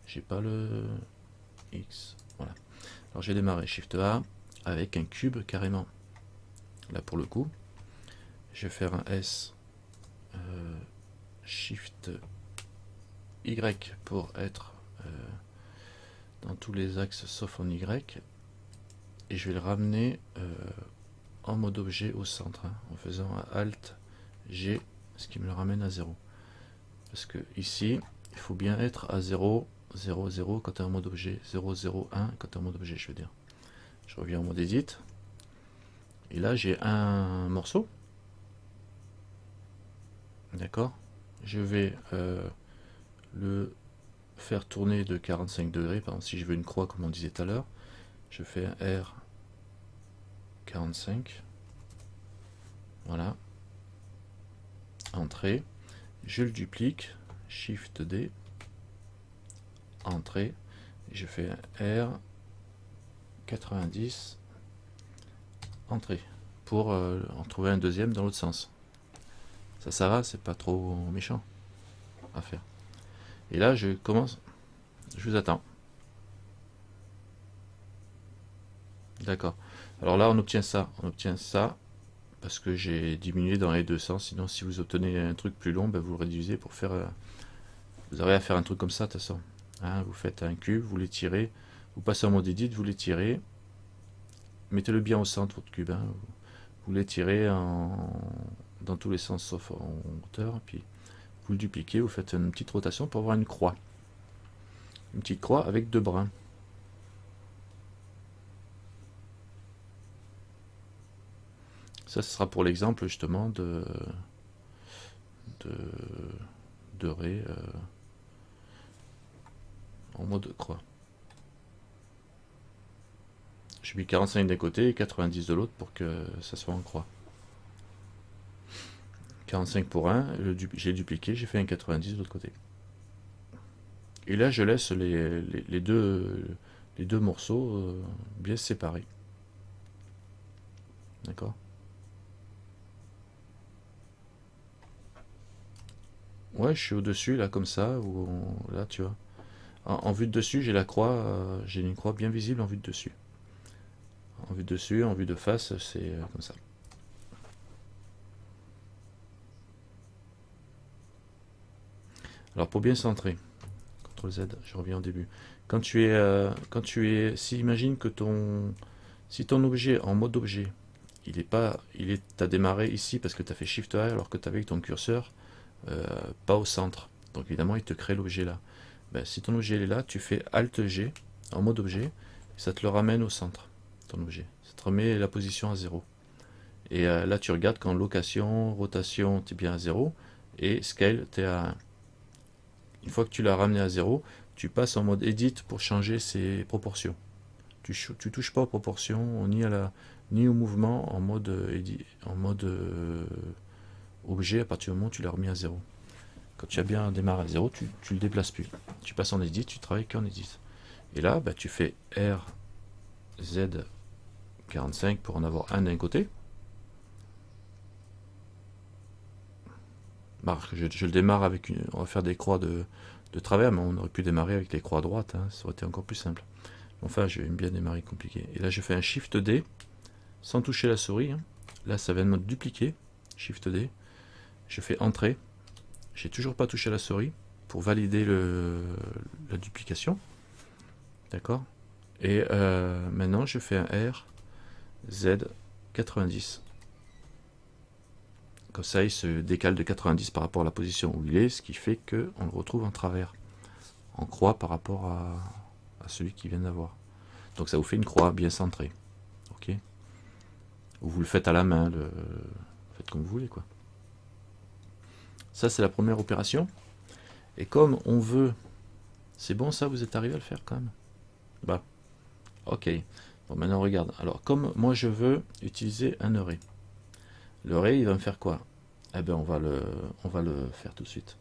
j'ai pas le X. Voilà. Alors j'ai démarré Shift A avec un cube carrément. Là pour le coup, je vais faire un S, Shift Y pour être dans tous les axes sauf en Y, et je vais le ramener en mode objet au centre, hein, en faisant un Alt G, ce qui me le ramène à 0. Parce que ici, il faut bien être à 0, 0, 0 quand tu es en mode objet, 0, 0, 1 quand tu es en mode objet, je veux dire. Je reviens en mode edit, et là j'ai un morceau, d'accord. Je vais le faire tourner de 45 degrés, par exemple si je veux une croix comme on disait tout à l'heure, je fais un R 45, voilà, entrée, je le duplique, Shift D, entrée, je fais un R 90, entrée, pour en trouver un deuxième dans l'autre sens. Ça va, c'est pas trop méchant à faire. Et là je commence, je vous attends. D'accord. Alors là on obtient ça parce que j'ai diminué dans les deux sens. Sinon si vous obtenez un truc plus long, ben, vous le réduisez pour faire... vous avez à faire un truc comme ça de toute façon. Hein, vous faites un cube, vous l'étirez, vous passez en mode edit, vous l'étirez, mettez-le bien au centre votre cube. Hein, vous l'étirez dans tous les sens sauf en hauteur, puis vous le dupliquez, vous faites une petite rotation pour avoir une croix. Une petite croix avec deux brins. Ça, ce sera pour l'exemple justement de ré en mode croix. J'ai mis 45 d'un côté et 90 de l'autre pour que ça soit en croix. 45 pour un, j'ai dupliqué, j'ai fait un 90 de l'autre côté. Et là, je laisse les deux morceaux bien séparés. D'accord. Ouais, je suis au-dessus, là, comme ça, ou là, tu vois. En vue de dessus, j'ai la croix, j'ai une croix bien visible en vue de dessus. En vue de dessus, en vue de face, c'est comme ça. Alors, pour bien centrer, CTRL Z, je reviens au début. Quand tu es, si imagine que si ton objet en mode objet, t'as démarré ici parce que tu as fait Shift A alors que tu avais ton curseur pas au centre. Donc évidemment, il te crée l'objet là. Ben, si ton objet est là, tu fais Alt G en mode objet, et ça te le ramène au centre, ton objet. Ça te remet la position à 0. Et là, tu regardes qu'en location, rotation, tu es bien à 0, et scale, tu es à 1. Une fois que tu l'as ramené à 0, tu passes en mode edit pour changer ses proportions. Tu touches pas aux proportions, ni au mouvement en mode objet à partir du moment où tu l'as remis à 0. Quand tu as bien démarré à 0, tu le déplaces plus. Tu passes en edit, tu travailles qu'en edit. Et là, bah, tu fais R, Z, 45 pour en avoir un d'un côté. Je le démarre avec on va faire des croix de travers, mais on aurait pu démarrer avec les croix droites, hein, ça aurait été encore plus simple. Enfin, je vais bien démarrer compliqué. Et là, je fais un Shift D, sans toucher la souris. Hein. Là, ça vient de me dupliquer. Shift D. Je fais Entrée. J'ai toujours pas touché la souris pour valider la duplication. D'accord. Et maintenant, je fais un R, Z, 90. Comme ça, il se décale de 90 par rapport à la position où il est, ce qui fait qu'on le retrouve en travers, en croix par rapport à celui qui vient d'avoir. Donc ça vous fait une croix bien centrée. Ok. Ou vous le faites à la main, faites comme vous voulez, quoi. Ça, c'est la première opération. Et comme on veut... C'est bon, ça, vous êtes arrivé à le faire quand même? Bah, ok. Bon, maintenant, regarde. Alors, comme moi, je veux utiliser un array. Le array, il va me faire quoi? Eh bien, on va le faire tout de suite.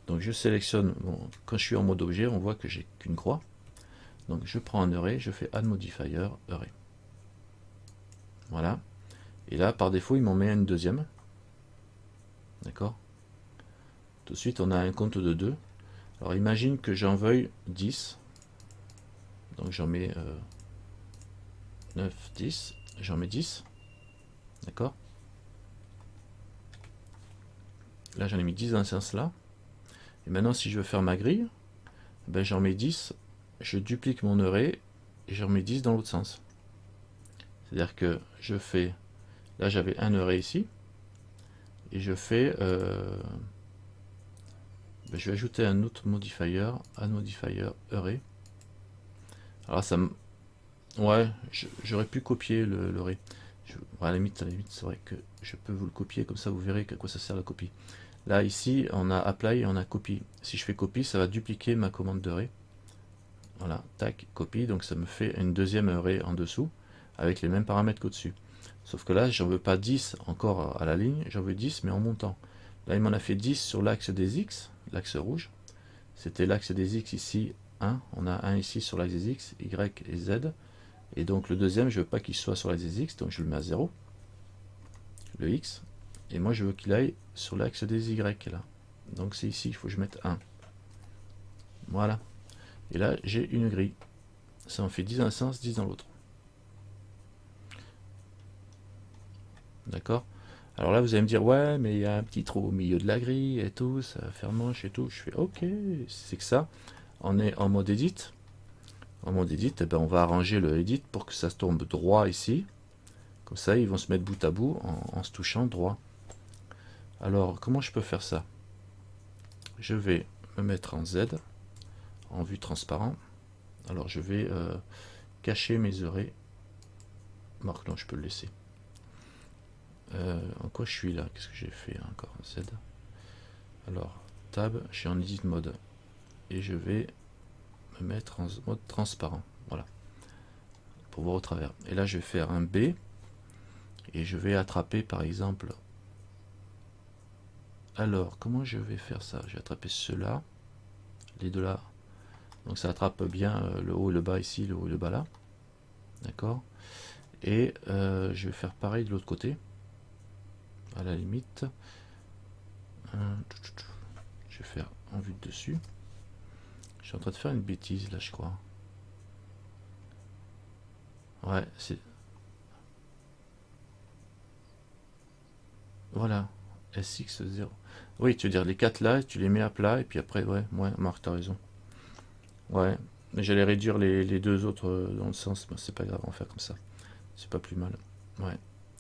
Donc, je sélectionne... Bon, quand je suis en mode objet, on voit que j'ai qu'une croix. Donc, je prends un array, je fais Add Modifier, Array. Voilà. Et là, par défaut, il m'en met une deuxième. D'accord? Tout de suite, on a un compte de 2. Alors, imagine que j'en veuille 10. Donc, j'en mets 9, 10. J'en mets 10. D'accord? Là, j'en ai mis 10 dans ce sens-là. Et maintenant, si je veux faire ma grille, ben, j'en mets 10 je duplique mon array et je remets 10 dans l'autre sens. C'est-à-dire que je fais, là j'avais un array ici, et je fais, je vais ajouter un autre modifier, add modifier array. Alors ça me, ouais, j'aurais pu copier l'array. À la limite, c'est vrai que je peux vous le copier, comme ça vous verrez à quoi ça sert la copie. Là, ici, on a apply et on a copy. Si je fais copy, ça va dupliquer ma commande d'array. Voilà, tac, copy, donc ça me fait une deuxième array en dessous, avec les mêmes paramètres qu'au-dessus. Sauf que là, j'en veux pas 10 encore à la ligne, j'en veux 10, mais en montant. Là, il m'en a fait 10 sur l'axe des X, l'axe rouge. C'était l'axe des X ici, 1. On a 1 ici sur l'axe des X, Y et Z. Et donc le deuxième, je veux pas qu'il soit sur l'axe des X, donc je le mets à 0. Le X. Et moi, je veux qu'il aille sur l'axe des Y, là. Donc c'est ici, il faut que je mette 1. Voilà. Et là, j'ai une grille. Ça en fait 10 dans un sens, 10 dans l'autre. D'accord? Alors là, vous allez me dire, ouais, mais il y a un petit trou au milieu de la grille et tout, ça va faire manche et tout. Je fais, ok, c'est que ça. On est en mode edit. En mode edit, eh ben, on va arranger le edit pour que ça se tombe droit ici. Comme ça, ils vont se mettre bout à bout en se touchant droit. Alors, comment je peux faire ça? Je vais me mettre en Z, en vue transparent. Alors, je vais cacher mes arrays. Marque, non, je peux le laisser. En quoi je suis là? Qu'est-ce que j'ai fait encore? Z. Alors, tab, je suis en edit mode. Et je vais me mettre en mode transparent. Voilà. Pour voir au travers. Et là, je vais faire un B. Et je vais attraper, par exemple... Alors, comment je vais faire ça? Je vais attraper ceux-là. Les deux là. Donc ça attrape bien le haut et le bas ici, le haut et le bas là. D'accord? Et je vais faire pareil de l'autre côté. À la limite. Je vais faire en vue de dessus. Je suis en train de faire une bêtise là, je crois. Ouais, c'est... Voilà. SX0. Oui, tu veux dire les 4 là, tu les mets à plat, et puis après, ouais, Marc, t'as raison. Ouais, mais j'allais réduire les deux autres dans le sens, mais c'est pas grave, on va faire comme ça. C'est pas plus mal. Ouais,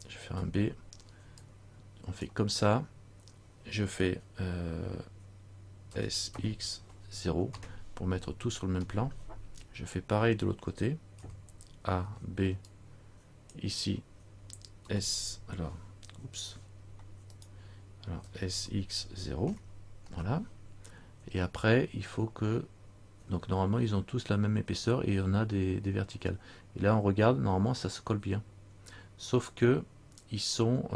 je vais faire un B. On fait comme ça. Je fais SX0 pour mettre tout sur le même plan. Je fais pareil de l'autre côté. A, B, ici, S, alors, oups. Alors, SX0, voilà. Et après, il faut que... Donc, normalement, ils ont tous la même épaisseur et on a des verticales. Et là, on regarde, normalement, ça se colle bien. Sauf que, ils sont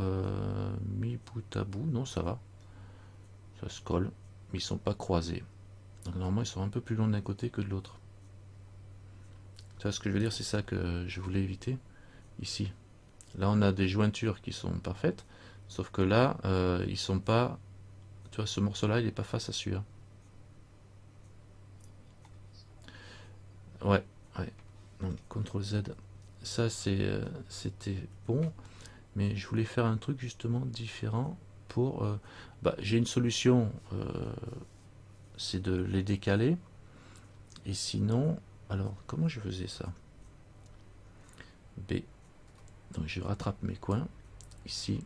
mis bout à bout. Non, ça va. Ça se colle. Mais ils sont pas croisés. Donc, normalement, ils sont un peu plus longs d'un côté que de l'autre. Tu vois ce que je veux dire? C'est ça que je voulais éviter. Ici. Là, on a des jointures qui sont parfaites. Sauf que là, ils sont pas... Tu vois, ce morceau-là, il n'est pas face à celui-là. Ouais, ouais. Donc, CTRL Z. Ça, c'était bon. Mais je voulais faire un truc justement différent pour... j'ai une solution. C'est de les décaler. Et sinon... Alors, comment je faisais ça? B. Donc, je rattrape mes coins. Ici.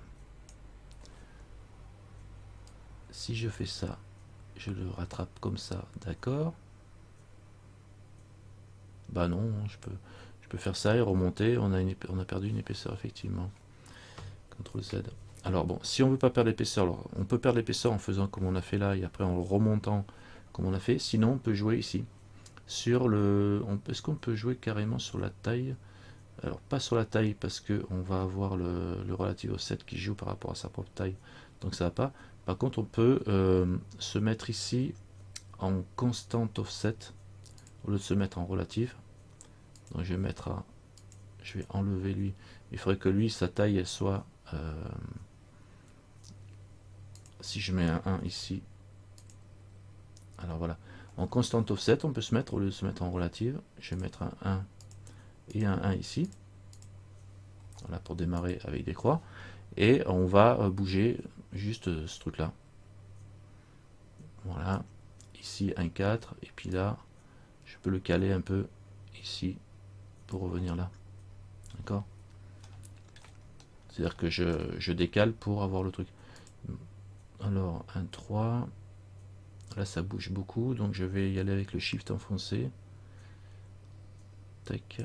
Si je fais ça, je le rattrape comme ça, d'accord? Bah non, je peux faire ça et remonter. On a perdu une épaisseur effectivement. CTRL Z. Alors bon, si on veut pas perdre l'épaisseur, on peut perdre l'épaisseur en faisant comme on a fait là et après en remontant comme on a fait. Sinon, on peut jouer ici sur le. Est-ce qu'on peut jouer carrément sur la taille? Alors pas sur la taille parce que on va avoir le relative offset qui joue par rapport à sa propre taille. Donc ça va pas. Par contre, on peut se mettre ici en constant offset au lieu de se mettre en relative. Donc je vais mettre à... Je vais enlever lui. Il faudrait que lui, sa taille, elle soit... si je mets un 1 ici... Alors voilà. En constant offset, on peut se mettre, au lieu de se mettre en relative, je vais mettre un 1 et un 1 ici. Voilà, pour démarrer avec des croix. Et on va bouger juste ce truc-là. Voilà. Ici, un 4. Et puis là, je je peux le caler un peu ici pour revenir là. D'accord? C'est-à-dire que je décale pour avoir le truc. Alors, 1, 3. Là, ça bouge beaucoup, donc je vais y aller avec le Shift enfoncé. Tac.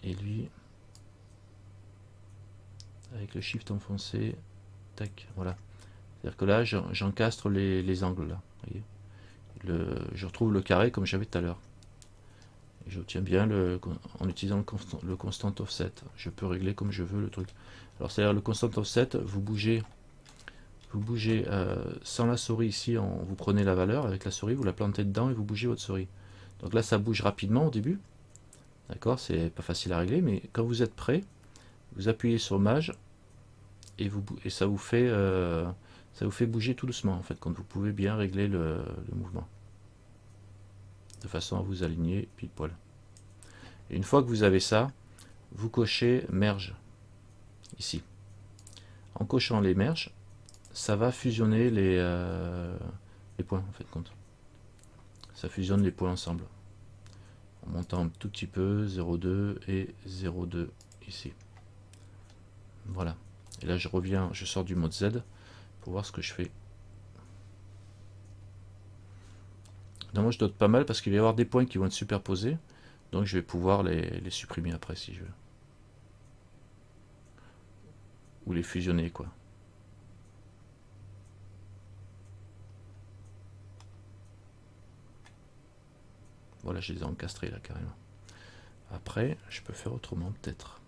Et lui, avec le Shift enfoncé. Tac, voilà. C'est-à-dire que là, j'encastre les angles, là. Voyez, je retrouve le carré comme j'avais tout à l'heure. J'obtiens bien en utilisant le constant offset. Je peux régler comme je veux le truc. Alors, c'est-à-dire le constant offset, vous bougez sans la souris ici, vous prenez la valeur avec la souris, vous la plantez dedans et vous bougez votre souris. Donc là, ça bouge rapidement au début. D'accord, c'est pas facile à régler, mais quand vous êtes prêt, vous appuyez sur Maj et ça vous fait bouger tout doucement en fait, quand vous pouvez bien régler le mouvement de façon à vous aligner pile poil. Et une fois que vous avez ça, vous cochez Merge ici. En cochant les merges, ça va fusionner les points en fait compte. Ça fusionne les points ensemble. En montant un tout petit peu, 0,2 et 0,2 ici. Voilà. Et là je reviens, je sors du mode Z pour voir ce que je fais. Moi je dote pas mal parce qu'il va y avoir des points qui vont être superposés. Donc je vais pouvoir les supprimer après si je veux. Ou les fusionner quoi. Voilà, je les ai encastrés là carrément. Après, je peux faire autrement peut-être.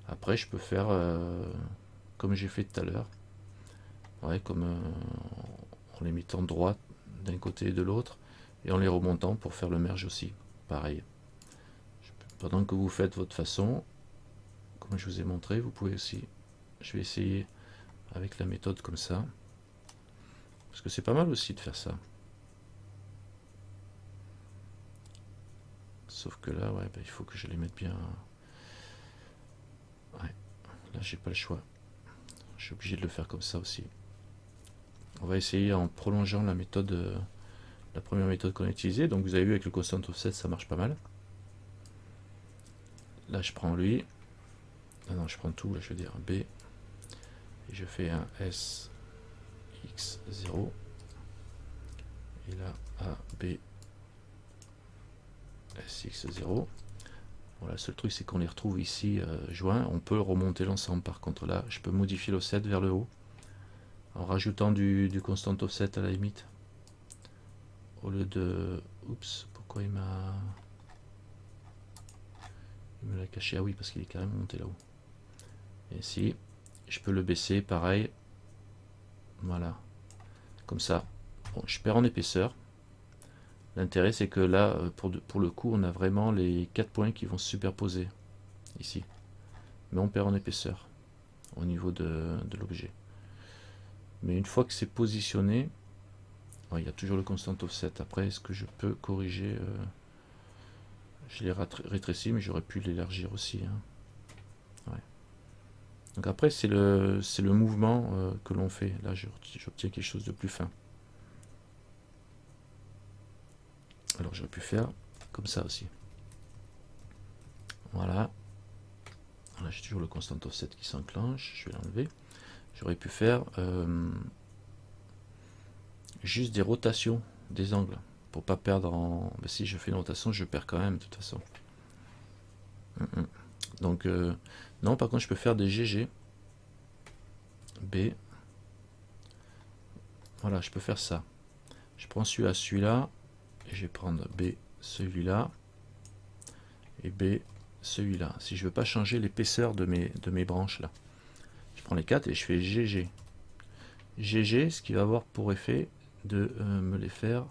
Après, je peux faire comme j'ai fait tout à l'heure. Ouais, comme en les mettant droit d'un côté et de l'autre. Et en les remontant pour faire le merge aussi. Pareil. Pendant que vous faites votre façon, comme je vous ai montré, vous pouvez aussi... Je vais essayer avec la méthode comme ça. Parce que c'est pas mal aussi de faire ça. Sauf que là, ouais, il faut que je les mette bien... Ouais, là j'ai pas le choix. Je suis obligé de le faire comme ça aussi. On va essayer en prolongeant la méthode, la première méthode qu'on a utilisée. Donc vous avez vu avec le constant offset, ça marche pas mal. Là je prends lui. Ah non, je prends tout, là je vais dire B. Et je fais un SX0. Et là A, B, SX0. Voilà, le seul truc c'est qu'on les retrouve ici joints. On peut remonter l'ensemble par contre. Là, je peux modifier l'offset vers le haut. En rajoutant du constant offset à la limite. Au lieu de... Oups, pourquoi il me l'a caché? Ah oui, parce qu'il est carrément monté là-haut. Et ici, je peux le baisser, pareil. Voilà. Comme ça. Bon, je perds en épaisseur. L'intérêt, c'est que là, pour le coup, on a vraiment les 4 points qui vont se superposer. Ici. Mais on perd en épaisseur. Au niveau de l'objet. Mais une fois que c'est positionné... il y a toujours le constant offset. Après, est-ce que je peux corriger je l'ai rétréci, mais j'aurais pu l'élargir aussi. Hein. Ouais. Donc après, c'est le mouvement que l'on fait. Là, j'obtiens quelque chose de plus fin. Alors, j'aurais pu faire comme ça aussi. Voilà. Là, j'ai toujours le constant offset qui s'enclenche. Je vais l'enlever. J'aurais pu faire juste des rotations des angles. Pour pas perdre en... Ben, si je fais une rotation, je perds quand même de toute façon. Donc, non, par contre, je peux faire des GG. B. Voilà, je peux faire ça. Je prends celui-là, et je vais prendre B, celui-là, et B, celui-là. Si je veux pas changer l'épaisseur de mes branches là. Je prends les 4 et je fais GG. GG, ce qui va avoir pour effet de me les faire...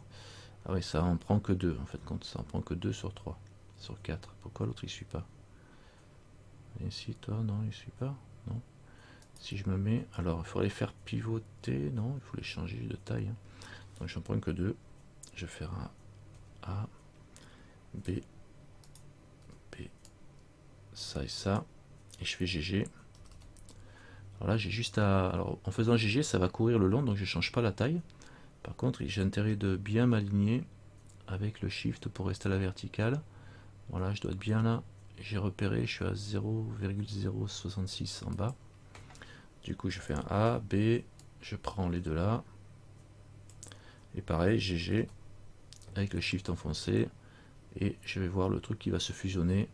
Ah oui, ça en prend que 2 en fait, quand ça en prend que 2 sur 3, sur 4. Pourquoi l'autre il suit pas? Et ici, toi, non, il suit pas? Non. Si je me mets... Alors, il faudrait les faire pivoter. Non, il faut les changer de taille. Hein. Donc, j'en prends que 2. Je vais faire un A, B, B, ça et ça. Et je fais GG. Alors là, j'ai juste à... Alors, en faisant GG, ça va courir le long, donc je ne change pas la taille. Par contre, j'ai intérêt de bien m'aligner avec le Shift pour rester à la verticale. Voilà, je dois être bien là. J'ai repéré, je suis à 0,066 en bas. Du coup, je fais un A, B, je prends les deux là. Et pareil, GG, avec le Shift enfoncé. Et je vais voir le truc qui va se fusionner.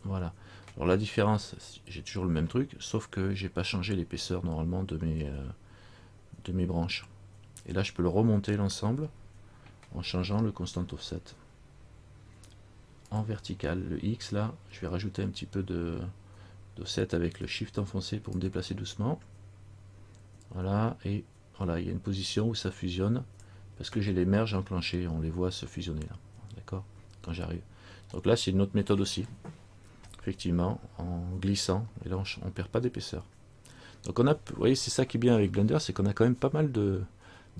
Voilà. Alors la différence, j'ai toujours le même truc, sauf que j'ai pas changé l'épaisseur normalement de mes branches. Et là, je peux le remonter l'ensemble en changeant le constant offset. En vertical, le X là, je vais rajouter un petit peu d'offset avec le Shift enfoncé pour me déplacer doucement. Voilà, et voilà, il y a une position où ça fusionne parce que j'ai les merges enclenchées, on les voit se fusionner là, d'accord, quand j'arrive. Donc là, c'est une autre méthode aussi, effectivement, en glissant, et là on perd pas d'épaisseur. Donc on a, vous voyez, c'est ça qui est bien avec Blender, c'est qu'on a quand même pas mal de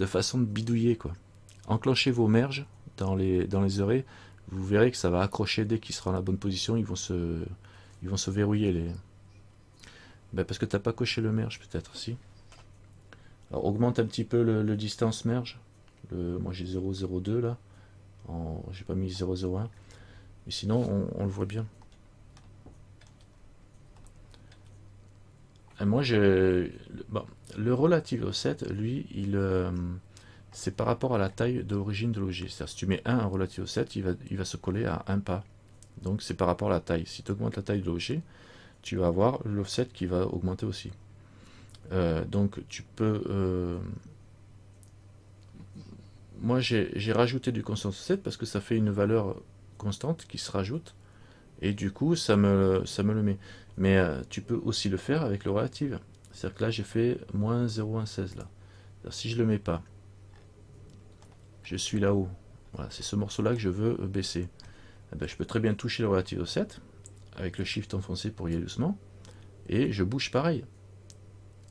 façons de bidouiller, quoi. Enclenchez vos merges dans les oreilles, vous verrez que ça va accrocher dès qu'ils seront dans la bonne position, ils vont se verrouiller les. Ben parce que t'as pas coché le merge peut-être, si. Alors augmente un petit peu le distance merge. Moi j'ai 0,02 là. J'ai pas mis 0,01. Mais sinon on le voit bien. Et moi bon, le relative offset, lui, c'est par rapport à la taille d'origine de l'objet. C'est-à-dire si tu mets 1 en relative offset, il va se coller à un pas. Donc c'est par rapport à la taille. Si tu augmentes la taille de l'objet, tu vas avoir l'offset qui va augmenter aussi. Donc tu peux... moi j'ai rajouté du constant offset parce que ça fait une valeur constante qui se rajoute. Et du coup ça me le met. Mais tu peux aussi le faire avec le relative. C'est-à-dire que là j'ai fait moins 0,16 là. Si je le mets pas, je suis là-haut. Voilà, c'est ce morceau-là que je veux baisser. Eh ben, je peux très bien toucher le relative offset avec le shift enfoncé pour y aller doucement. Et je bouge pareil.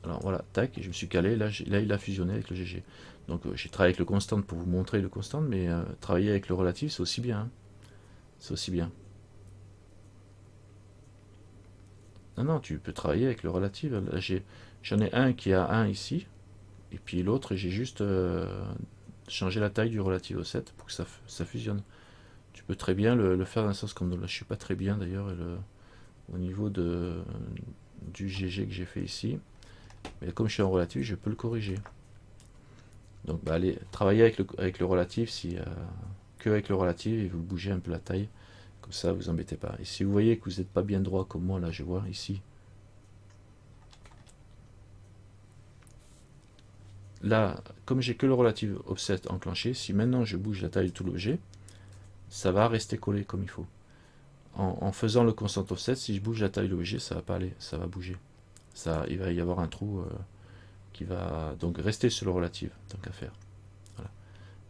Alors voilà, tac, je me suis calé, là il a fusionné avec le GG. Donc j'ai travaillé avec le constant pour vous montrer le constant, mais travailler avec le relatif c'est aussi bien. Hein. C'est aussi bien. Non, non, tu peux travailler avec le relatif. Là j'en ai un qui a 1 ici, et puis l'autre j'ai juste changé la taille du relative offset pour que ça fusionne. Tu peux très bien le faire dans un sens comme là, je suis pas très bien d'ailleurs au niveau du GG que j'ai fait ici. Mais comme je suis en relatif, je peux le corriger. Donc bah, allez, travailler avec le relatif, que avec le relatif, et vous bougez un peu la taille, comme ça vous embêtez pas. Et si vous voyez que vous n'êtes pas bien droit comme moi, là je vois ici, là, comme j'ai que le relatif offset enclenché, si maintenant je bouge la taille de tout l'objet, ça va rester collé comme il faut. En faisant le constant offset, si je bouge la taille de l'objet, ça va pas aller, ça va bouger. Il va y avoir un trou qui va donc rester sur le relatif, tant qu'à faire. Voilà.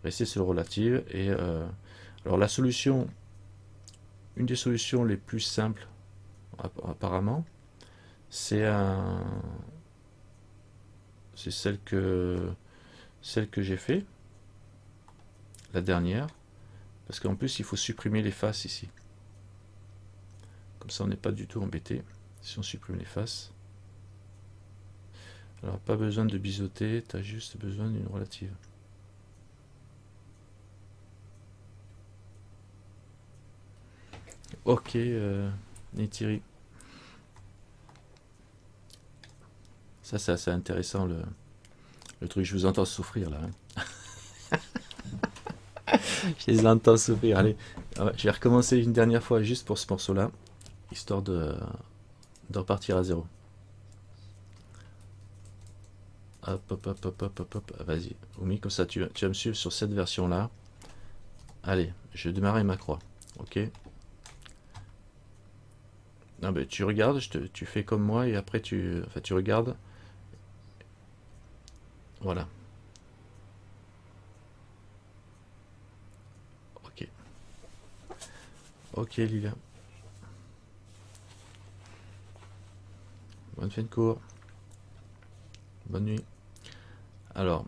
Rester sur le relatif et alors la solution, une des solutions les plus simples apparemment, c'est celle que j'ai fait, la dernière, parce qu'en plus il faut supprimer les faces ici. Comme ça on n'est pas du tout embêté si on supprime les faces. Alors pas besoin de biseauter, tu as juste besoin d'une relative. Ok, Neytiri. Ça c'est assez intéressant le truc, je vous entends souffrir là. Hein. Je les entends souffrir, allez. Je vais recommencer une dernière fois juste pour ce morceau là, histoire de repartir à zéro. Hop, hop, hop, hop, hop, hop, hop. Vas-y, Oumi, comme ça tu vas me suivre sur cette version là. Allez, je vais démarrer ma croix. Ok. Non, mais tu regardes, tu fais comme moi et après tu regardes. Voilà. Ok. Ok, Lila. Bonne fin de cours. Bonne nuit. Alors,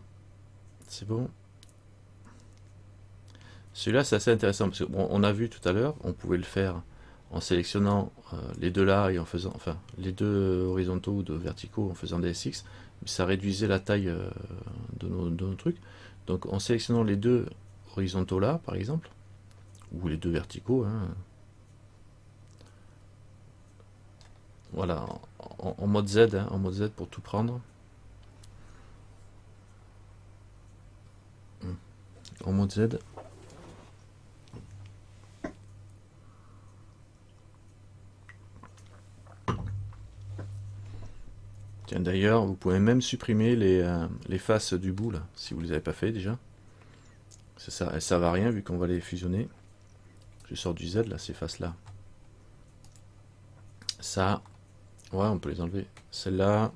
c'est bon. Celui-là, c'est assez intéressant parce qu'on a vu tout à l'heure, on pouvait le faire en sélectionnant les deux là et en faisant, enfin, les deux horizontaux ou de verticaux en faisant des SX, ça réduisait la taille de nos trucs. Donc en sélectionnant les deux horizontaux là, par exemple, ou les deux verticaux, hein, voilà, en mode Z, hein, en mode Z pour tout prendre. En mode Z. Tiens, d'ailleurs, vous pouvez même supprimer les faces du bout, là, si vous ne les avez pas fait déjà. Ça, elles servent à rien vu qu'on va les fusionner. Je sors du Z, là, ces faces-là. Ça, ouais, on peut les enlever. Celle-là,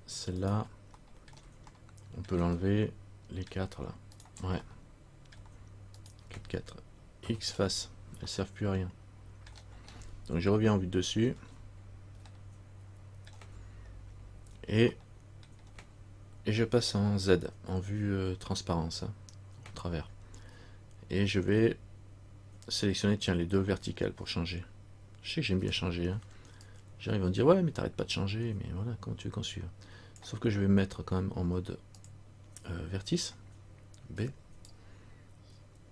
celle-là, on peut l'enlever. Les 4, là. Ouais. 4, 4. X faces, elles servent plus à rien. Donc je reviens en vue dessus. Et je passe en Z, en vue transparence, hein, au travers. Et je vais sélectionner, tiens, les deux verticales pour changer. Je sais que j'aime bien changer. Hein. J'arrive à me dire, ouais, mais t'arrêtes pas de changer, mais voilà, comment tu veux qu'on suive. Sauf que je vais me mettre quand même en mode vertice, B.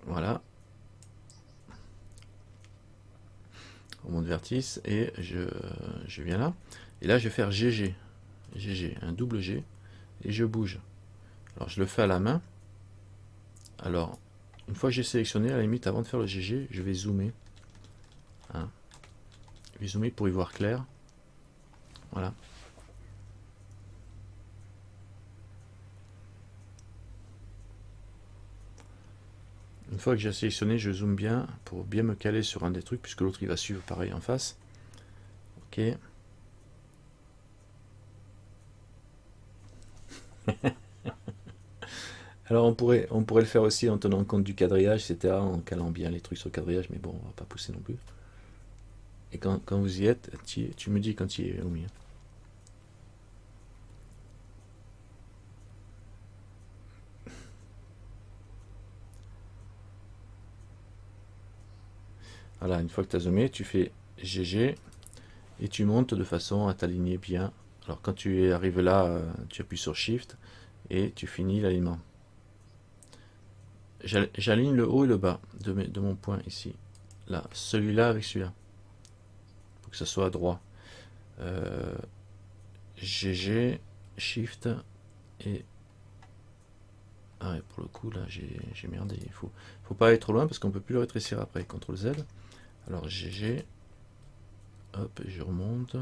Voilà. En mode vertice, et je viens là. Et là, je vais faire GG. GG, un double G, et je bouge. Alors, je le fais à la main. Alors, une fois que j'ai sélectionné, à la limite, avant de faire le GG, je vais zoomer. Hein. Je vais zoomer pour y voir clair. Voilà. Une fois que j'ai sélectionné, je zoome bien pour bien me caler sur un des trucs, puisque l'autre il va suivre pareil en face. Ok. Alors on pourrait le faire aussi en tenant compte du quadrillage, etc., en calant bien les trucs sur le quadrillage, mais bon, on va pas pousser non plus. Et quand vous y êtes, tu me dis quand il est au milieu. Voilà, une fois que tu as zoomé, tu fais GG et tu montes de façon à t'aligner bien. Alors quand tu arrives là, tu appuies sur Shift et tu finis l'alignement. J'aligne le haut et le bas de mon point ici. Là, celui-là avec celui-là. Pour que ça soit droit. GG, Shift et... Ah ouais, pour le coup, là, j'ai merdé. Faut pas aller trop loin parce qu'on peut plus le rétrécir après. CTRL Z. Alors GG. Hop, je remonte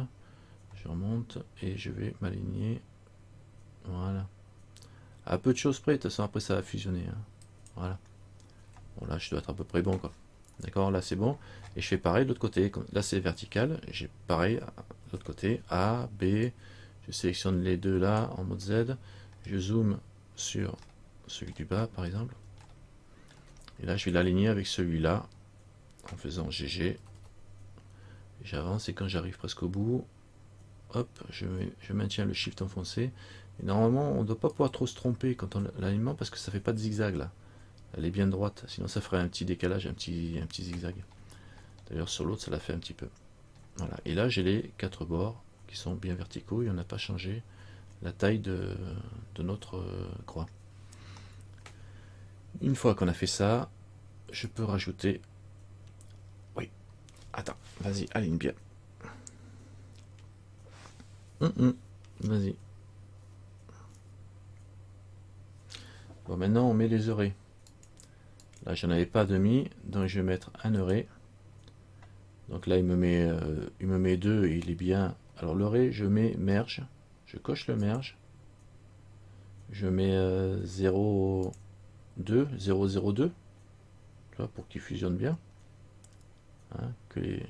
et je vais m'aligner. Voilà. À peu de choses près, de toute façon, après ça va fusionner. Hein. Voilà. Bon, là, je dois être à peu près bon, quoi. D'accord, là, c'est bon. Et je fais pareil de l'autre côté. Là, c'est vertical. J'ai pareil de l'autre côté. A, B. Je sélectionne les deux là en mode Z. Je zoome sur celui du bas, par exemple. Et là, je vais l'aligner avec celui-là en faisant GG. J'avance et quand j'arrive presque au bout, hop, je maintiens le Shift enfoncé. Et normalement, on ne doit pas pouvoir trop se tromper quand on l'alignement parce que ça fait pas de zigzag là. Elle est bien droite, sinon ça ferait un petit décalage, un petit zigzag. D'ailleurs, sur l'autre, ça l'a fait un petit peu. Voilà. Et là, j'ai les 4 bords qui sont bien verticaux et on n'a pas changé la taille de notre croix. Une fois qu'on a fait ça, je peux rajouter... Oui, attends, vas-y, aligne bien. Vas-y. Bon, maintenant on met les heurets. Là, j'en avais pas de mis, donc je vais mettre un heuret. Donc là, il me met 2 et il est bien. Alors l'heuret, je mets merge. Je coche le merge. Je mets 0,2, 0,02. Tu vois, pour qu'il fusionne bien. Hein, que les...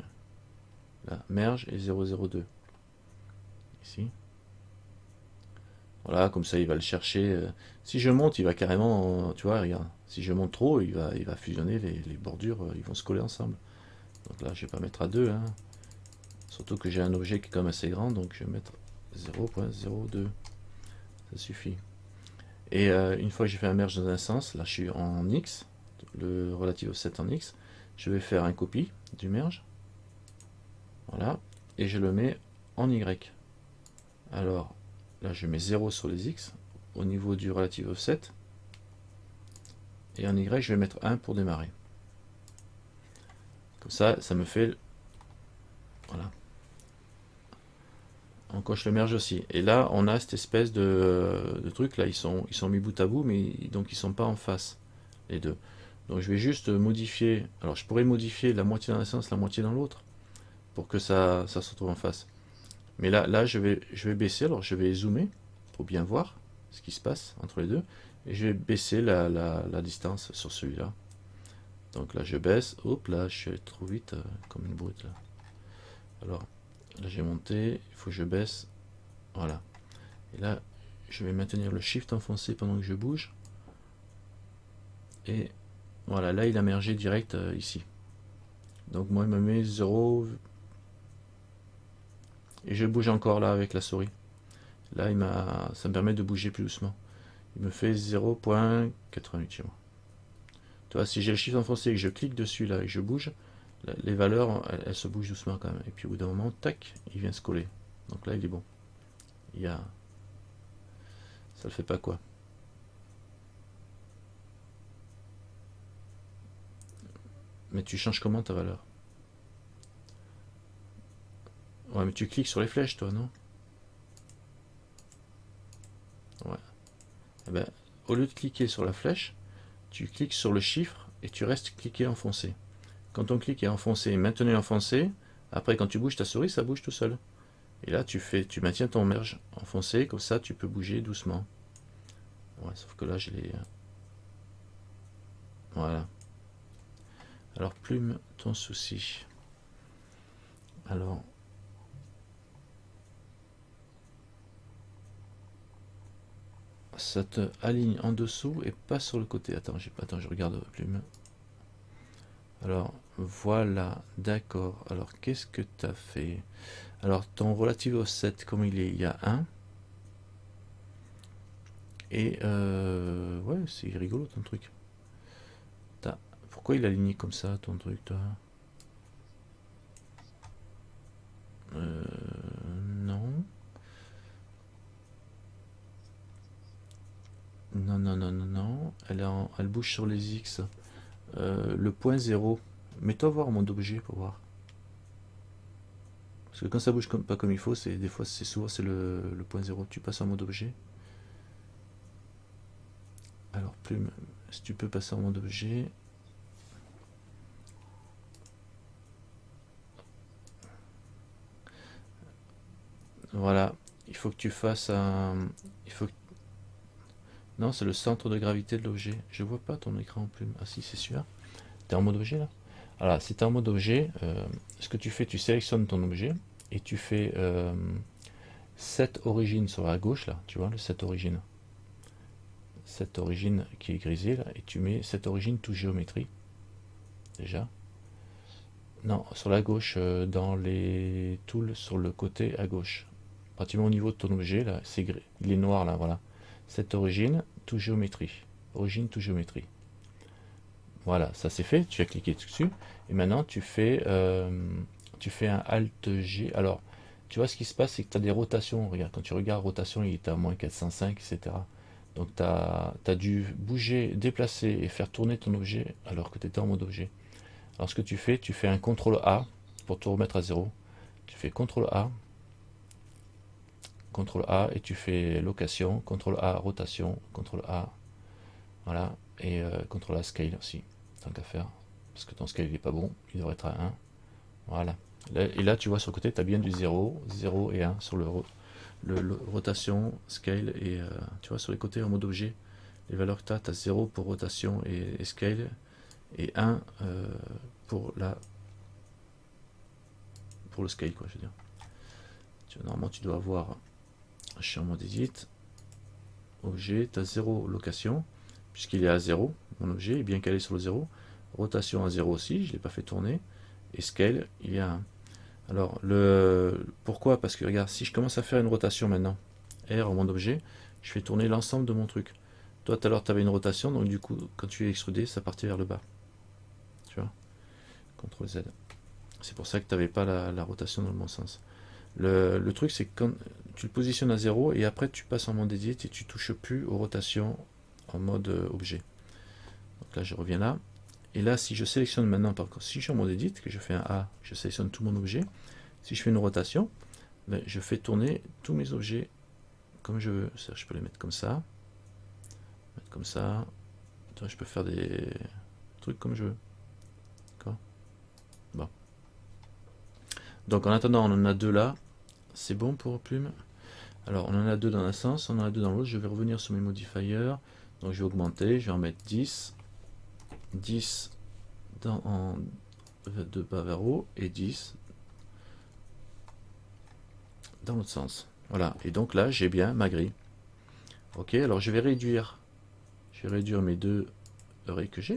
Là, merge et 0,02. Ici. Voilà, comme ça il va le chercher. Si je monte, il va carrément, tu vois, regarde. Si je monte trop, il va fusionner les bordures, ils vont se coller ensemble. Donc là, je vais pas mettre à 2. Hein. Surtout que j'ai un objet qui est quand même assez grand, donc je vais mettre 0,02. Ça suffit. Et une fois que j'ai fait un merge dans un sens, là je suis en X, le relative offset en X, je vais faire un copie du merge. Voilà. Et je le mets en Y. Alors, là, je mets 0 sur les X au niveau du relative offset. Et en Y, je vais mettre 1 pour démarrer. Comme ça me fait... Voilà. On coche le merge aussi. Et là, on a cette espèce de truc. Là, ils sont mis bout à bout, mais donc ils sont pas en face, les deux. Donc je vais juste modifier. Alors je pourrais modifier la moitié dans un sens, la moitié dans l'autre, pour que ça se retrouve en face. Mais là je vais baisser. Alors je vais zoomer pour bien voir ce qui se passe entre les deux. Et je vais baisser la distance sur celui-là. Donc là je baisse. Hop, là je suis allé trop vite comme une brute là. Alors là j'ai monté. Il faut que je baisse. Voilà. Et là je vais maintenir le shift enfoncé pendant que je bouge. Et voilà, là il a mergé direct ici. Donc moi il me met 0. Et je bouge encore là avec la souris. Là ça me permet de bouger plus doucement. Il me fait 0.88 chez moi. Tu vois, si j'ai le shift enfoncé et que je clique dessus là et que je bouge, les valeurs elles se bougent doucement quand même. Et puis au bout d'un moment, tac, il vient se coller. Donc là il est bon. Ça le fait pas quoi. Mais tu changes comment ta valeur? Ouais, mais tu cliques sur les flèches, toi, non? Ouais. Eh ben, au lieu de cliquer sur la flèche, tu cliques sur le chiffre et tu restes cliqué enfoncé. Quand ton clic est enfoncé et maintenu enfoncé, après quand tu bouges ta souris, ça bouge tout seul. Et là, tu maintiens ton merge enfoncé, comme ça tu peux bouger doucement. Ouais, sauf que là, je l'ai... Voilà. Alors, Plume, ton souci. Alors... Ça te aligne en dessous et pas sur le côté. Attends, je regarde Plume. Alors, voilà, d'accord. Alors, qu'est-ce que tu as fait? Alors, ton relative offset, comme il est, il y a 1. Et, ouais, c'est rigolo ton truc. Pourquoi il est aligné comme ça, ton truc, toi? Non. Non, non, non, non, non. Elle bouge sur les X. Le point 0. Mets-toi voir en mode objet pour voir. Parce que quand ça bouge pas comme il faut, des fois c'est souvent c'est le point 0. Tu passes en mode objet. Alors Plume, si tu peux passer en mode objet. Voilà. Il faut que tu fasses un... Non, c'est le centre de gravité de l'objet. Je vois pas ton écran en Plume. Ah si, c'est celui-là. T'es en mode objet là? Alors, si tu es en mode objet, ce que tu fais, tu sélectionnes ton objet et tu fais set origine sur la gauche là, tu vois, le set origine. Cette origine qui est grisée là, et tu mets cette origine to géométrie. Déjà. Non, sur la gauche, dans les tools, sur le côté à gauche. Pratiquement au niveau de ton objet, là, il est noir là, voilà. Cette origine to géométrie. Origine to géométrie. Voilà, ça c'est fait, tu as cliqué dessus, et maintenant tu fais un Alt G. Alors, tu vois ce qui se passe, c'est que tu as des rotations. Regarde, quand tu regardes rotation, il est à moins 405, etc. Donc tu as dû bouger, déplacer et faire tourner ton objet alors que tu étais en mode objet. Alors ce que tu fais un CTRL A pour te remettre à 0. Tu fais CTRL A, et tu fais location, CTRL A, rotation, CTRL A, voilà, et CTRL A scale aussi, tant qu'à faire, parce que ton scale il est pas bon, il devrait être à 1, voilà. Et là tu vois sur le côté, tu as bien du 0, 0 et 1 sur le rotation, scale, et tu vois sur les côtés en mode objet, les valeurs que tu as 0 pour rotation et scale, et 1 pour le scale, quoi, je veux dire. Normalement tu dois avoir, je suis en mode edit, objet, tu as 0 location, puisqu'il est à 0, mon objet est bien calé sur le 0, rotation à 0 aussi, je ne l'ai pas fait tourner, et scale, il y a 1. Alors, pourquoi? Parce que regarde, si je commence à faire une rotation maintenant, R en mode objet, je fais tourner l'ensemble de mon truc. Toi, tout à l'heure, tu avais une rotation, donc du coup, quand tu es extrudé, ça partait vers le bas. Tu vois? CTRL Z. C'est pour ça que tu n'avais pas la rotation dans le bon sens. Le truc, c'est que quand tu le positionnes à 0 et après tu passes en mode edit et tu touches plus aux rotations en mode objet. Donc là, je reviens là. Et là, si je sélectionne maintenant, par contre, si je suis en mode edit, que je fais un A, je sélectionne tout mon objet. Si je fais une rotation, ben, je fais tourner tous mes objets comme je veux. Je peux les mettre comme ça. Mettre comme ça. Je peux faire des trucs comme je veux. D'accord. Bon. Donc en attendant, on en a deux là. C'est bon pour Plume. Alors on en a deux dans un sens, on en a deux dans l'autre. Je vais revenir sur mes modifiers. Donc je vais augmenter, je vais en mettre 10. 10 de bas vers haut et 10 dans l'autre sens. Voilà, et donc là j'ai bien ma grille. Ok, alors je vais réduire mes deux arrays que j'ai.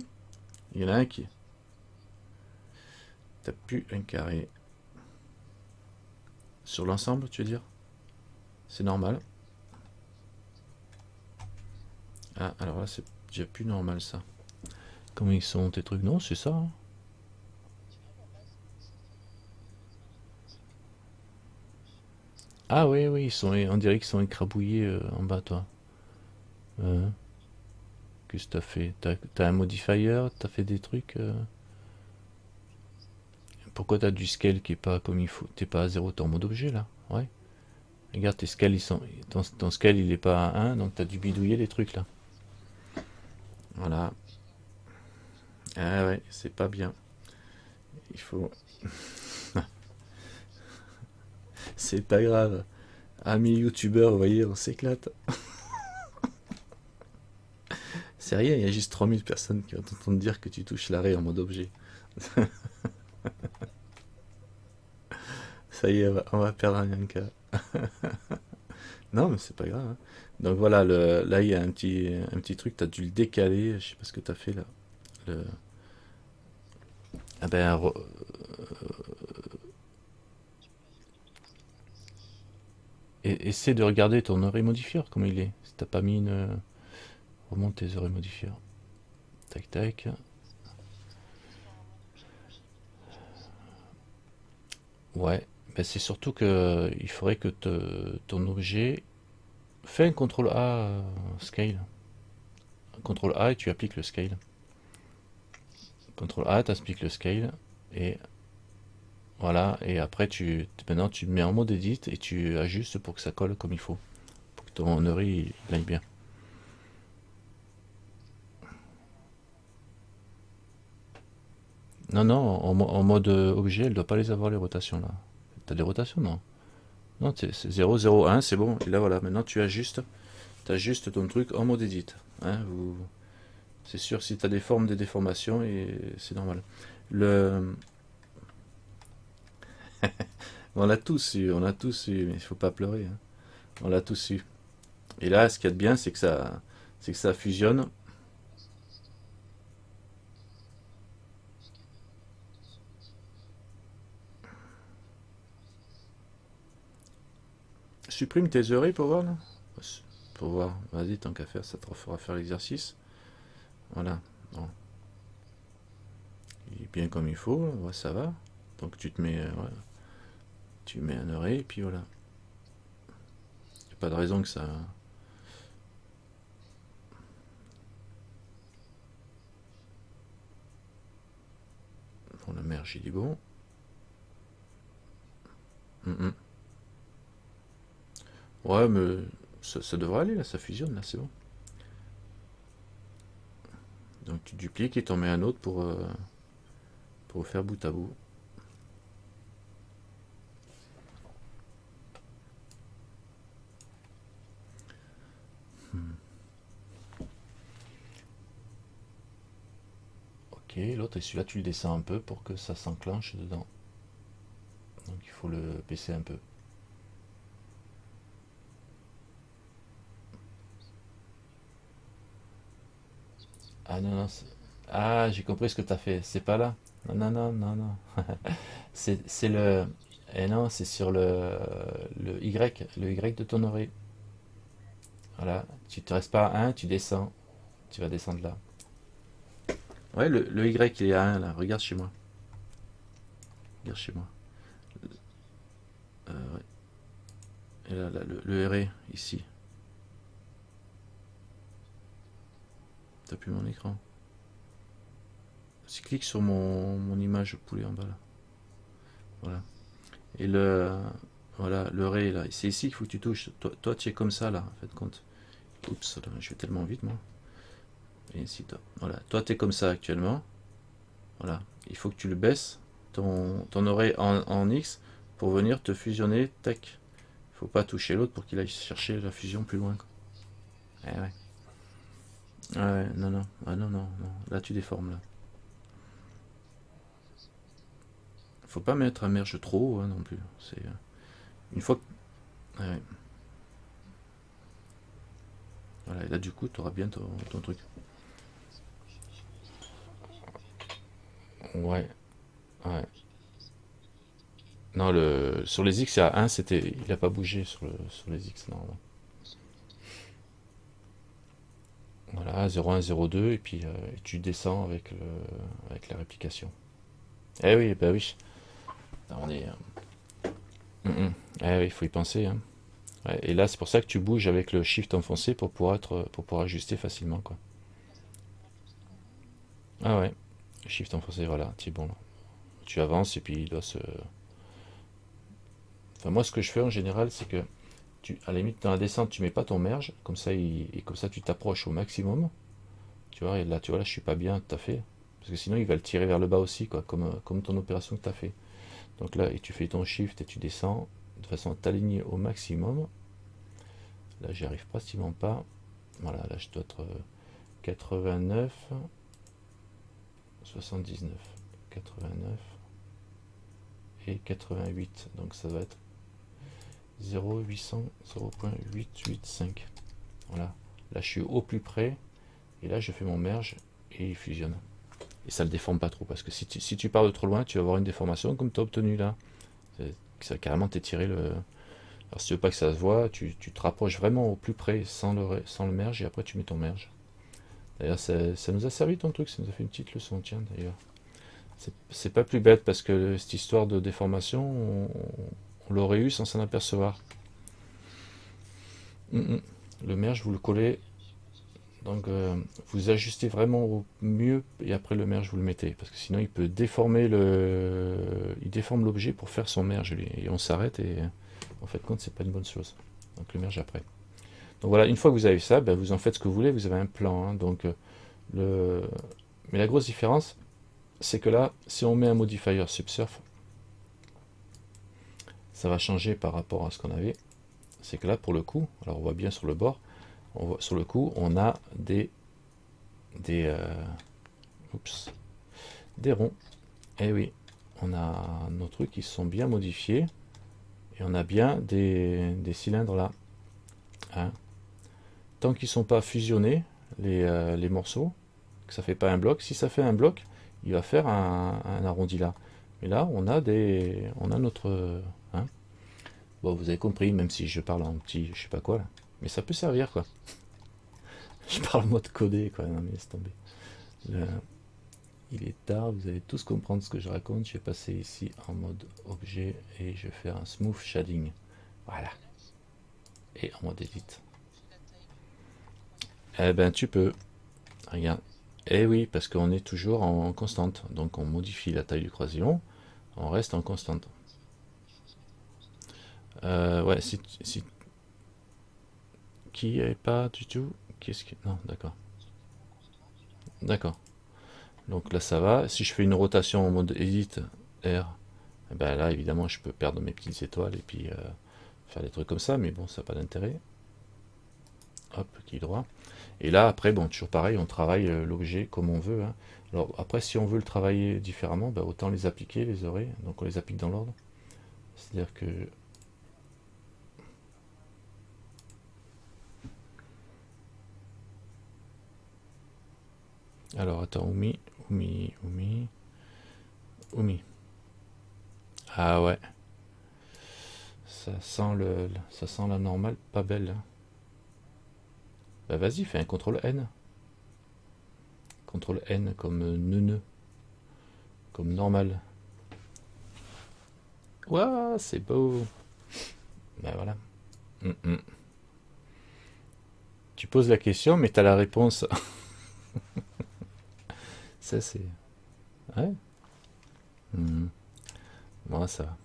Il y en a un qui t'as plus un carré sur l'ensemble, tu veux dire? C'est normal. Ah, alors là c'est déjà plus normal ça. Comment ils sont tes trucs? Non, c'est ça, hein. Ah oui, oui, on dirait qu'ils sont écrabouillés en bas, toi. Euh, Qu'est-ce que t'as fait? T'as un modifier? T'as fait des trucs? Pourquoi t'as du scale qui est pas comme il faut? T'es pas à 0, t'es en mode objet là? Ouais. Regarde, tes scales, ton scale il est pas à 1, donc t'as dû bidouiller les trucs là. Voilà. Ah ouais, c'est pas bien. Il faut. C'est pas grave. Amis youtubeurs, vous voyez, on s'éclate. C'est rien, il y a juste 3000 personnes qui vont t'entendre dire que tu touches l'arrêt en mode objet. Ça y est, on va perdre un Yanka. Non, mais c'est pas grave, hein. Donc voilà, là il y a un petit truc, tu as dû le décaler, je sais pas ce que tu as fait là. Le, ah ben, essaie de regarder ton array modifier, comment il est. Si t'as pas mis une. Remonte tes array modifier. Tac tac. Ouais, ben c'est surtout que il faudrait que ton objet. Fais un CTRL A scale. CTRL A et tu appliques le scale. CTRL A, tu appliques le scale. Et voilà, et après maintenant tu mets en mode edit et tu ajustes pour que ça colle comme il faut. Pour que ton array il aille bien. Non, non, en mode objet, elle doit pas les avoir les rotations là. T'as des rotations? Non. Non, c'est 0, 0, 1, c'est bon. Et là voilà, maintenant tu ajustes ton truc en mode edit. Hein, c'est sûr si tu as des formes, des déformations, et c'est normal. Le... On l'a tous eu, mais il faut pas pleurer, hein. On l'a tous eu. Et là, ce qu'il y a de bien, c'est que ça fusionne. Supprime tes oreilles pour voir là. Pour voir, vas-y, tant qu'à faire, ça te fera faire l'exercice. Voilà. Bon. Il est bien comme il faut, là. Ouais, ça va. Donc tu te mets, ouais, tu mets un oreille, et puis voilà. Y a pas de raison que ça. Bon, la merge, il est bon. Mm. Ouais, mais ça devrait aller là, ça fusionne là, c'est bon. Donc tu dupliques et t'en mets un autre pour faire bout à bout. Ok, l'autre, et celui-là tu le descends un peu pour que ça s'enclenche dedans. Donc il faut le baisser un peu. Ah non, non. Ah, j'ai compris ce que tu as fait. C'est pas là. Non, non, non, non, non. C'est le. Eh non, c'est sur le Y. Le Y de ton oreille. Voilà. Tu te restes pas à 1, tu descends. Tu vas descendre là. Ouais, le Y il est à 1 là. Regarde chez moi. Regarde chez moi. Ouais. Et là, le RE, ici. T'as plus mon écran. Si clique sur mon image poulet en bas là. Voilà. Et voilà, le ré là. C'est ici qu'il faut que tu touches. Toi tu es comme ça là, en fait compte. Oups, là, je vais tellement vite moi. Et ici, toi. Voilà. Toi tu es comme ça actuellement. Voilà. Il faut que tu le baisses, ton oreille en X, pour venir te fusionner. Tac. Faut pas toucher l'autre pour qu'il aille chercher la fusion plus loin, quoi. Eh ouais. Ah ouais, non, non. Ah non, non, non. Là tu déformes là. Faut pas mettre un merge trop haut, hein, non plus. C'est une fois que. Ah ouais. Voilà, et là du coup tu auras bien ton truc. Ouais, ouais. Non, sur les X, il y a un, il a pas bougé sur les X, non. Voilà, 0,1, 0,2, et puis tu descends avec la réplication. Eh oui, bah oui. On est. Eh oui, il faut y penser, hein. Ouais, et là, c'est pour ça que tu bouges avec le Shift enfoncé pour pouvoir ajuster facilement, quoi. Ah ouais, Shift enfoncé, voilà, c'est bon là. Tu avances et puis il doit se. Enfin, moi, ce que je fais en général, c'est que à la limite, dans la descente, tu mets pas ton merge, comme ça, et comme ça, tu t'approches au maximum. Tu vois, et là, tu vois, là, je suis pas bien tout à fait. Parce que sinon, il va le tirer vers le bas aussi, quoi, comme ton opération que tu as fait. Donc là, et tu fais ton shift et tu descends de façon à t'aligner au maximum. Là, j'y arrive pratiquement pas. Voilà, là, je dois être 89, 79, 89 et 88. Donc ça va être 0,800, 0,885. Voilà. Là, je suis au plus près. Et là, je fais mon merge et il fusionne. Et ça le déforme pas trop. Parce que si tu pars de trop loin, tu vas avoir une déformation comme tu as obtenu là. Ça va carrément t'étirer le. Alors, si tu veux pas que ça se voit, tu te rapproches vraiment au plus près sans le merge et après tu mets ton merge. D'ailleurs, ça nous a servi ton truc, ça nous a fait une petite leçon, tiens d'ailleurs. C'est pas plus bête parce que cette histoire de déformation, on l'aurait eu sans s'en apercevoir. Le merge, vous le collez. Donc vous ajustez vraiment au mieux et après le merge vous le mettez parce que sinon il peut déformer il déforme l'objet pour faire son merge lui, et on s'arrête et en fait compte c'est pas une bonne chose. Donc le merge après. Donc voilà, une fois que vous avez ça, ben, vous en faites ce que vous voulez, vous avez un plan, hein. Donc mais la grosse différence c'est que là si on met un modifier subsurf, ça va changer par rapport à ce qu'on avait. C'est que là pour le coup, alors on voit bien sur le bord, sur le coup on a des oups, des ronds. Et oui, on a nos trucs qui sont bien modifiés et on a bien des cylindres là, hein. Tant qu'ils ne sont pas fusionnés les morceaux, que ça fait pas un bloc. Si ça fait un bloc, il va faire un arrondi là. Mais là, on a notre, hein. Bon, vous avez compris, même si je parle en petit, je sais pas quoi là, mais ça peut servir quoi. Je parle en mode codé quoi. Non mais laisse tomber. Le- Il est tard, vous allez tous comprendre ce que je raconte. Je vais passer ici en mode objet et je vais faire un smooth shading. Voilà. Et en mode edit. Eh ben tu peux. Regarde. Eh oui, parce qu'on est toujours en constante. Donc on modifie la taille du croisillon. On reste en constante. Ouais, qui est pas du tout. Qu'est-ce que. Non, d'accord. D'accord. Donc là ça va. Si je fais une rotation en mode edit R, eh ben là évidemment je peux perdre mes petites étoiles et puis faire des trucs comme ça, mais bon, ça n'a pas d'intérêt. Hop, clic droit. Et là, après, bon, toujours pareil, on travaille l'objet comme on veut, hein. Alors, après, si on veut le travailler différemment, bah, autant les appliquer, les oreilles. Donc, on les applique dans l'ordre. C'est-à-dire que. Alors, attends, Oumi. Ah ouais, ça sent la normale, pas belle, hein. Bah, vas-y, fais un contrôle N. Contrôle N comme neuneu, comme normal. Ouah, c'est beau. Ben voilà. Mm, mm. Tu poses la question, mais t'as la réponse. Ça, c'est... Ouais. Mm. Bon, ça va.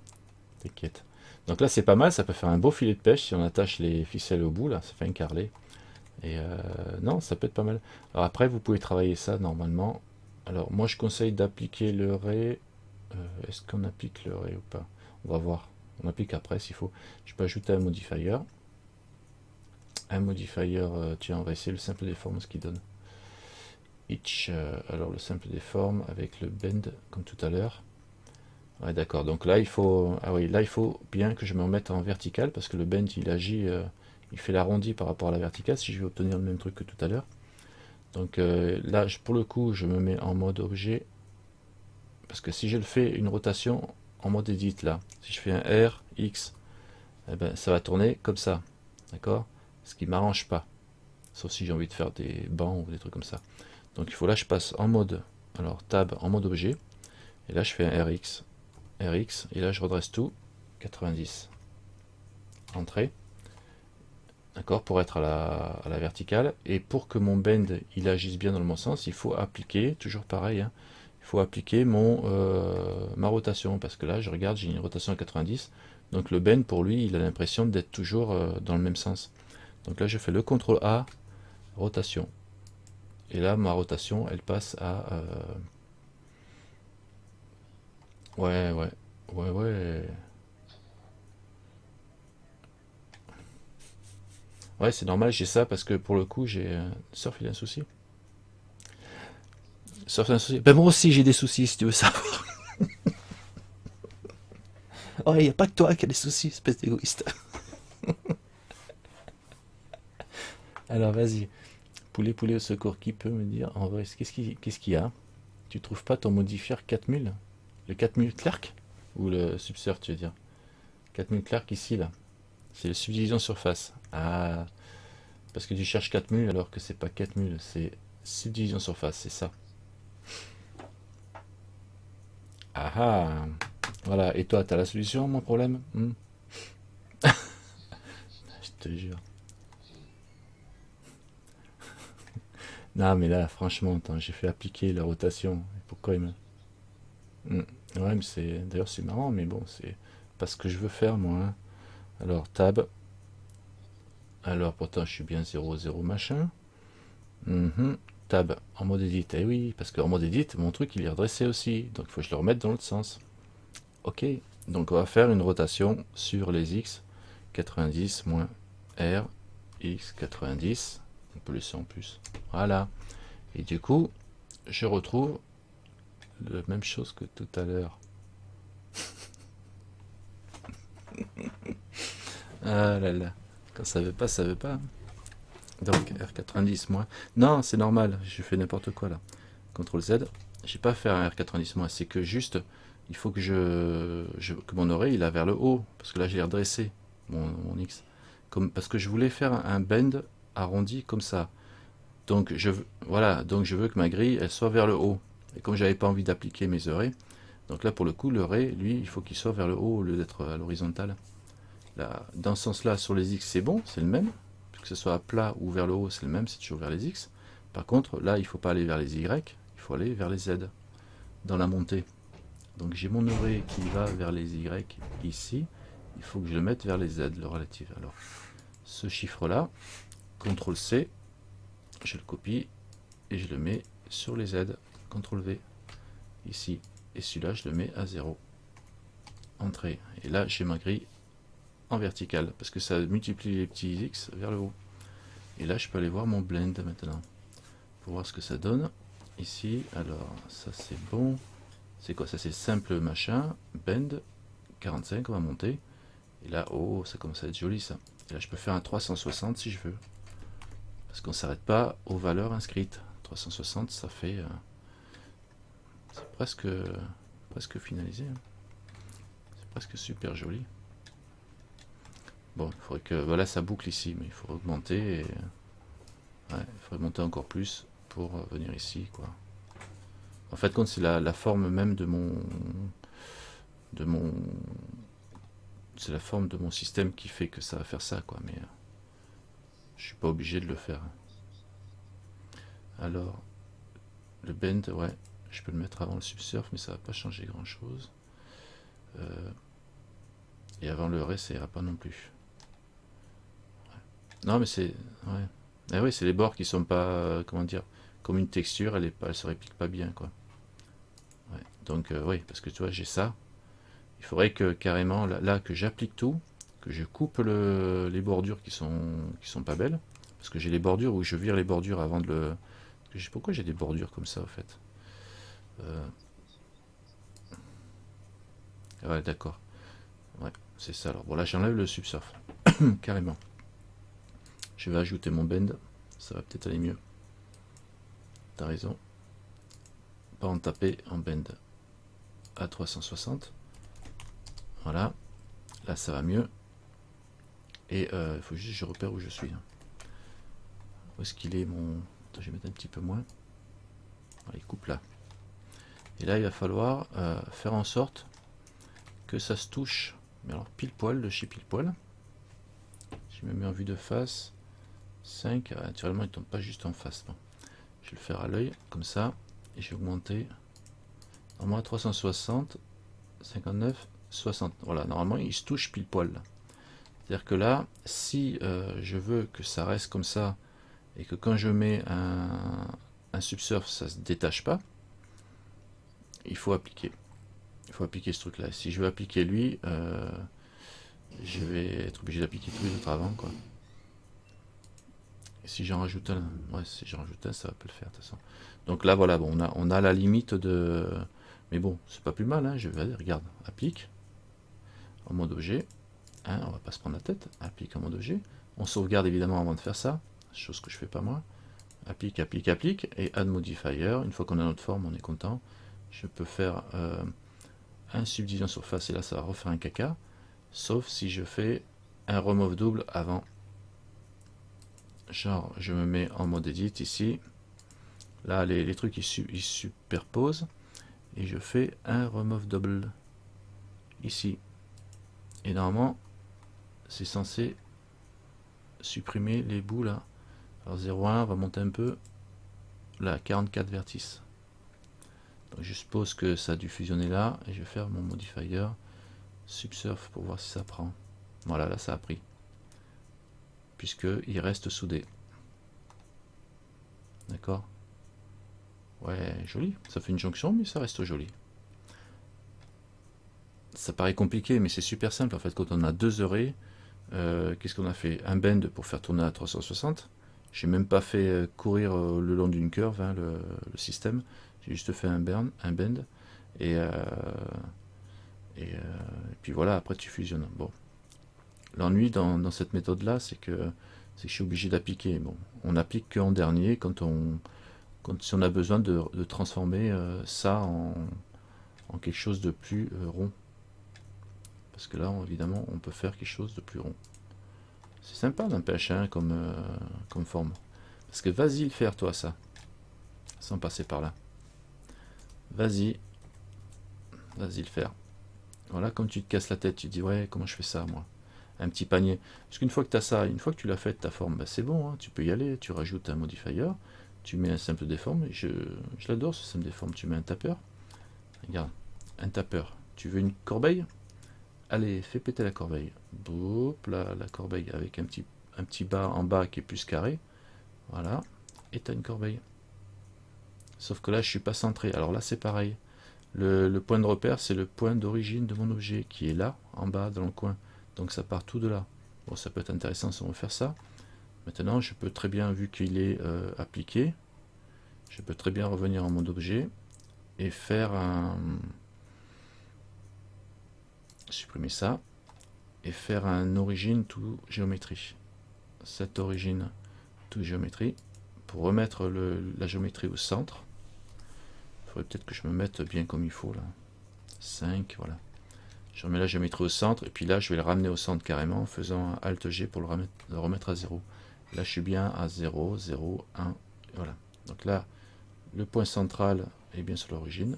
T'inquiète. Donc là, c'est pas mal. Ça peut faire un beau filet de pêche si on attache les ficelles au bout. Là, ça fait un carrelé. Et non, ça peut être pas mal. Alors après, vous pouvez travailler ça normalement. Alors moi, je conseille d'appliquer le ray. Est-ce qu'on applique le ray ou pas? On va voir. On applique après s'il faut. Je peux ajouter un modifier. Un modifier, tiens, on va essayer le simple des formes, ce qu'il donne. Each, alors le simple des formes avec le bend, comme tout à l'heure. Ouais, d'accord. Donc là, il faut, ah oui, là, il faut bien que je me remette en vertical parce que le bend, il agit, il fait l'arrondi par rapport à la verticale si je veux obtenir le même truc que tout à l'heure. Donc là, pour le coup, je me mets en mode objet parce que si je le fais une rotation en mode edit là, si je fais un R, X, eh ben, ça va tourner comme ça, d'accord? Ce qui m'arrange pas, sauf si j'ai envie de faire des bancs ou des trucs comme ça. Donc il faut là, je passe en mode, alors tab en mode objet, et là je fais un RX, RX, et là je redresse tout, 90, entrée, d'accord, pour être à la verticale, et pour que mon bend il agisse bien dans le bon sens, il faut appliquer, toujours pareil, hein, il faut appliquer ma rotation, parce que là je regarde, j'ai une rotation à 90, donc le bend pour lui, il a l'impression d'être toujours dans le même sens. Donc là je fais le CTRL A, rotation, et là ma rotation elle passe à ouais, ouais, ouais, ouais. Ouais, c'est normal, j'ai ça parce que pour le coup, j'ai. Surf, il a un souci. Surf, il a un souci. Ben moi aussi, j'ai des soucis, si tu veux savoir. Oh, il n'y a pas que toi qui a des soucis, espèce d'égoïste. Alors, vas-y. Poulet, poulet au secours, qui peut me dire en vrai, qu'est-ce qu'il y a? Tu trouves pas ton modifier 4000? Le 4000 Clerk? Ou le subsert, tu veux dire? 4000 Clerk ici, là. C'est la subdivision surface. Ah, parce que tu cherches 4000 alors que c'est pas 4000, c'est subdivision surface, c'est ça. Ah ah. Voilà, et toi, t'as la solution à mon problème? Je te jure. Non, mais là, franchement, attends, j'ai fait appliquer la rotation. Pourquoi il me... Hmm. Ouais, mais c'est... D'ailleurs, c'est marrant, mais bon, c'est pas ce que je veux faire, moi, hein. Alors, tab. Alors, pourtant, je suis bien 0,0 machin. Mhm. Tab, en mode edit. Eh oui, parce qu'en mode edit, mon truc, il est redressé aussi. Donc, il faut que je le remette dans l'autre sens. Ok. Donc, on va faire une rotation sur les X. 90 moins R, X 90. On peut laisser en plus. Voilà. Et du coup, je retrouve la même chose que tout à l'heure. Ah là là. Quand ça veut pas, ça veut pas. Donc R90 moins. Non, c'est normal, je fais n'importe quoi là. CTRL Z. J'ai pas fait un R90 moins, c'est que juste, il faut que que mon oreille il a vers le haut. Parce que là j'ai redressé mon X. Parce que je voulais faire un bend arrondi comme ça. Donc voilà, donc je veux que ma grille elle soit vers le haut. Et comme j'avais pas envie d'appliquer mes oreilles, donc là pour le coup le ray, lui, il faut qu'il soit vers le haut au lieu d'être à l'horizontale. Là, dans ce sens-là, sur les X, c'est bon, c'est le même. Que ce soit à plat ou vers le haut, c'est le même, c'est toujours vers les X. Par contre, là, il ne faut pas aller vers les Y, il faut aller vers les Z dans la montée. Donc j'ai mon oreille qui va vers les Y ici. Il faut que je le mette vers les Z, le relatif. Alors, ce chiffre-là, CTRL C, je le copie et je le mets sur les Z. CTRL V, ici. Et celui-là, je le mets à 0. Entrée. Et là, j'ai ma grille en vertical, parce que ça multiplie les petits X vers le haut. Et là, je peux aller voir mon blend maintenant, pour voir ce que ça donne. Ici, alors, ça c'est bon. C'est quoi ça? C'est simple machin, bend, 45, on va monter. Et là, oh, ça commence à être joli ça. Et là, je peux faire un 360 si je veux. Parce qu'on ne s'arrête pas aux valeurs inscrites. 360, ça fait... c'est presque finalisé. Hein. C'est presque super joli. Bon, il faudrait que... Voilà, ça boucle ici, mais il faut augmenter. Et, ouais, il faudrait monter encore plus pour venir ici, quoi. En fait, compte, c'est la forme même de mon c'est la forme de mon système qui fait que ça va faire ça, quoi. Mais je suis pas obligé de le faire. Alors, le bend, ouais, je peux le mettre avant le subsurf, mais ça va pas changer grand chose. Et avant le reste, ça ira pas non plus. Ouais. Non, mais c'est, ouais. Ah oui, c'est les bords qui sont pas, comment dire, comme une texture, elle se réplique pas bien, quoi. Ouais. Donc, oui, parce que tu vois, j'ai ça. Il faudrait que carrément, là que j'applique tout, que je coupe les bordures qui sont pas belles. Parce que j'ai les bordures où je vire les bordures avant de le. Je sais pourquoi j'ai des bordures comme ça, en fait. Ouais, d'accord. Ouais, c'est ça. Alors, bon, là, j'enlève le subsurf. Carrément. Je vais ajouter mon bend. Ça va peut-être aller mieux. T'as raison. Pas en taper, en bend. À 360. Voilà. Là, ça va mieux. Et il faut juste que je repère où je suis. Où est-ce qu'il est mon... Attends, je vais mettre un petit peu moins. Voilà, il coupe là. Et là, il va falloir faire en sorte que ça se touche. Mais alors, pile poil, de chez pile poil. Je me mets en vue de face. 5. Naturellement, il ne tombe pas juste en face. Non. Je vais le faire à l'œil, comme ça. Et je vais augmenter. Normalement, à 360, 59, 60. Voilà, normalement, il se touche pile poil. C'est-à-dire que là, si je veux que ça reste comme ça, et que quand je mets un subsurf, ça se détache pas, il faut appliquer. Il faut appliquer ce truc-là. Si je veux appliquer lui, je vais être obligé d'appliquer tous les autres avant, quoi. Et si j'en rajoute un, ouais, si j'en rajoute un, ça va pas le faire de toute façon. Donc là, voilà, bon, on a la limite de, mais bon, c'est pas plus mal. Hein, je vais aller, regarde, applique en mode objet. Hein, on va pas se prendre la tête. Applique en mode objet. On sauvegarde évidemment avant de faire ça, chose que je fais pas moi. Applique, applique, applique et add modifier. Une fois qu'on a notre forme, on est content. Je peux faire un subdivision surface et là ça va refaire un caca, sauf si je fais un remove double avant. Genre je me mets en mode edit ici, là les trucs ils superposent et je fais un remove double ici et normalement c'est censé supprimer les bouts là. Alors 0,1 on va monter un peu là, 44 vertices. Donc je suppose que ça a dû fusionner là et je vais faire mon modifier subsurf pour voir si ça prend. Voilà, là ça a pris puisque il reste soudé. D'accord. Ouais, joli. Ça fait une jonction, mais ça reste joli. Ça paraît compliqué, mais c'est super simple. En fait, quand on a deux oreilles, qu'est-ce qu'on a fait? Un bend pour faire tourner à 360. J'ai même pas fait courir le long d'une curve, hein, le système. J'ai juste fait un bend. Et puis voilà, après tu fusionnes. Bon. L'ennui dans cette méthode-là, c'est que je suis obligé d'appliquer. Bon, on applique qu'en dernier, si on a besoin de transformer ça en quelque chose de plus rond. Parce que là, évidemment, on peut faire quelque chose de plus rond. C'est sympa n'empêche hein, comme forme. Parce que vas-y le faire, toi, ça. Sans passer par là. Vas-y le faire. Voilà, comme tu te casses la tête, tu te dis, ouais, comment je fais ça, moi? Un petit panier. Parce qu'une fois que tu as ça, une fois que tu l'as fait, ta forme, bah, c'est bon, hein, tu peux y aller. Tu rajoutes un modifier, tu mets un simple déforme. Je l'adore, ce simple déforme. Tu mets un tapeur. Regarde, un tapeur. Tu veux une corbeille? Allez, fais péter la corbeille. Boum, la corbeille avec un petit bas en bas qui est plus carré. Voilà. Et tu as une corbeille. Sauf que là, je suis pas centré. Alors là, c'est pareil. Le point de repère, c'est le point d'origine de mon objet qui est là, en bas, dans le coin. Donc ça part tout de là. Bon, ça peut être intéressant si on veut faire ça. Maintenant, je peux très bien, vu qu'il est appliqué, je peux très bien revenir en mode objet et faire supprimer ça et faire un origine to géométrie. Cette origine to géométrie pour remettre la géométrie au centre. Il faudrait peut-être que je me mette bien comme il faut là. 5, voilà. Je remets la géométrie au centre et puis là je vais le ramener au centre carrément en faisant un Alt G pour le remettre à 0. Là je suis bien à 0, 0, 1, voilà. Donc là le point central est bien sur l'origine.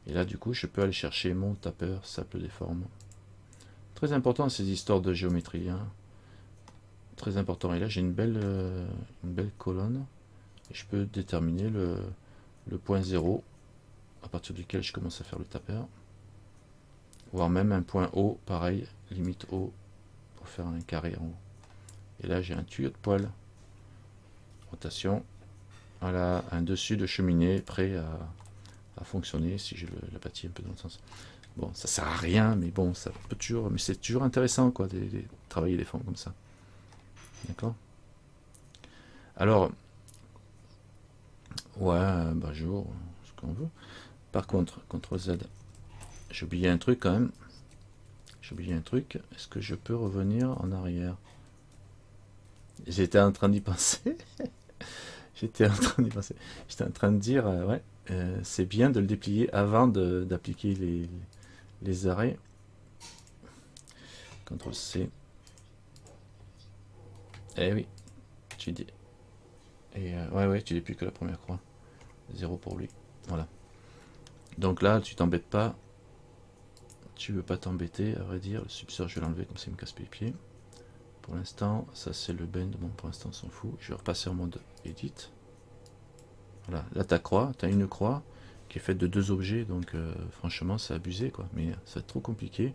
Et là du coup je peux aller chercher mon tapeur simple déforme. Très important ces histoires de géométrie. Hein. Très important. Et là j'ai une belle colonne. Et je peux déterminer le point 0 à partir duquel je commence à faire le tapeur. Voire même un point haut, pareil, limite haut, pour faire un carré en haut. Et là j'ai un tuyau de poêle. Rotation. Voilà, un dessus de cheminée prêt à fonctionner si je l'aplatis un peu dans le sens. Bon, ça sert à rien, mais bon, ça peut toujours, mais c'est toujours intéressant quoi, de travailler des formes comme ça. D'accord. Alors, ouais, bah jour, ce qu'on veut. Par contre, CTRL Z, j'ai oublié un truc quand même. J'ai oublié un truc. Est-ce que je peux revenir en arrière? J'étais en train d'y penser. J'étais en train d'y penser. J'étais en train de dire, ouais, c'est bien de le déplier avant d'appliquer les arrêts. CTRL C. Eh oui, tu dis. Et ouais, tu déplies que la première croix. 0 pour lui. Voilà. Donc là, tu t'embêtes pas. Tu veux pas t'embêter, à vrai dire. Le subsort, je vais l'enlever comme ça, il me casse pas les pieds. Pour l'instant, ça c'est le bend. Bon, pour l'instant, on s'en fout. Je vais repasser en mode edit. Voilà, là, ta croix, tu as une croix qui est faite de deux objets, donc franchement, c'est abusé, quoi. Mais ça va être trop compliqué.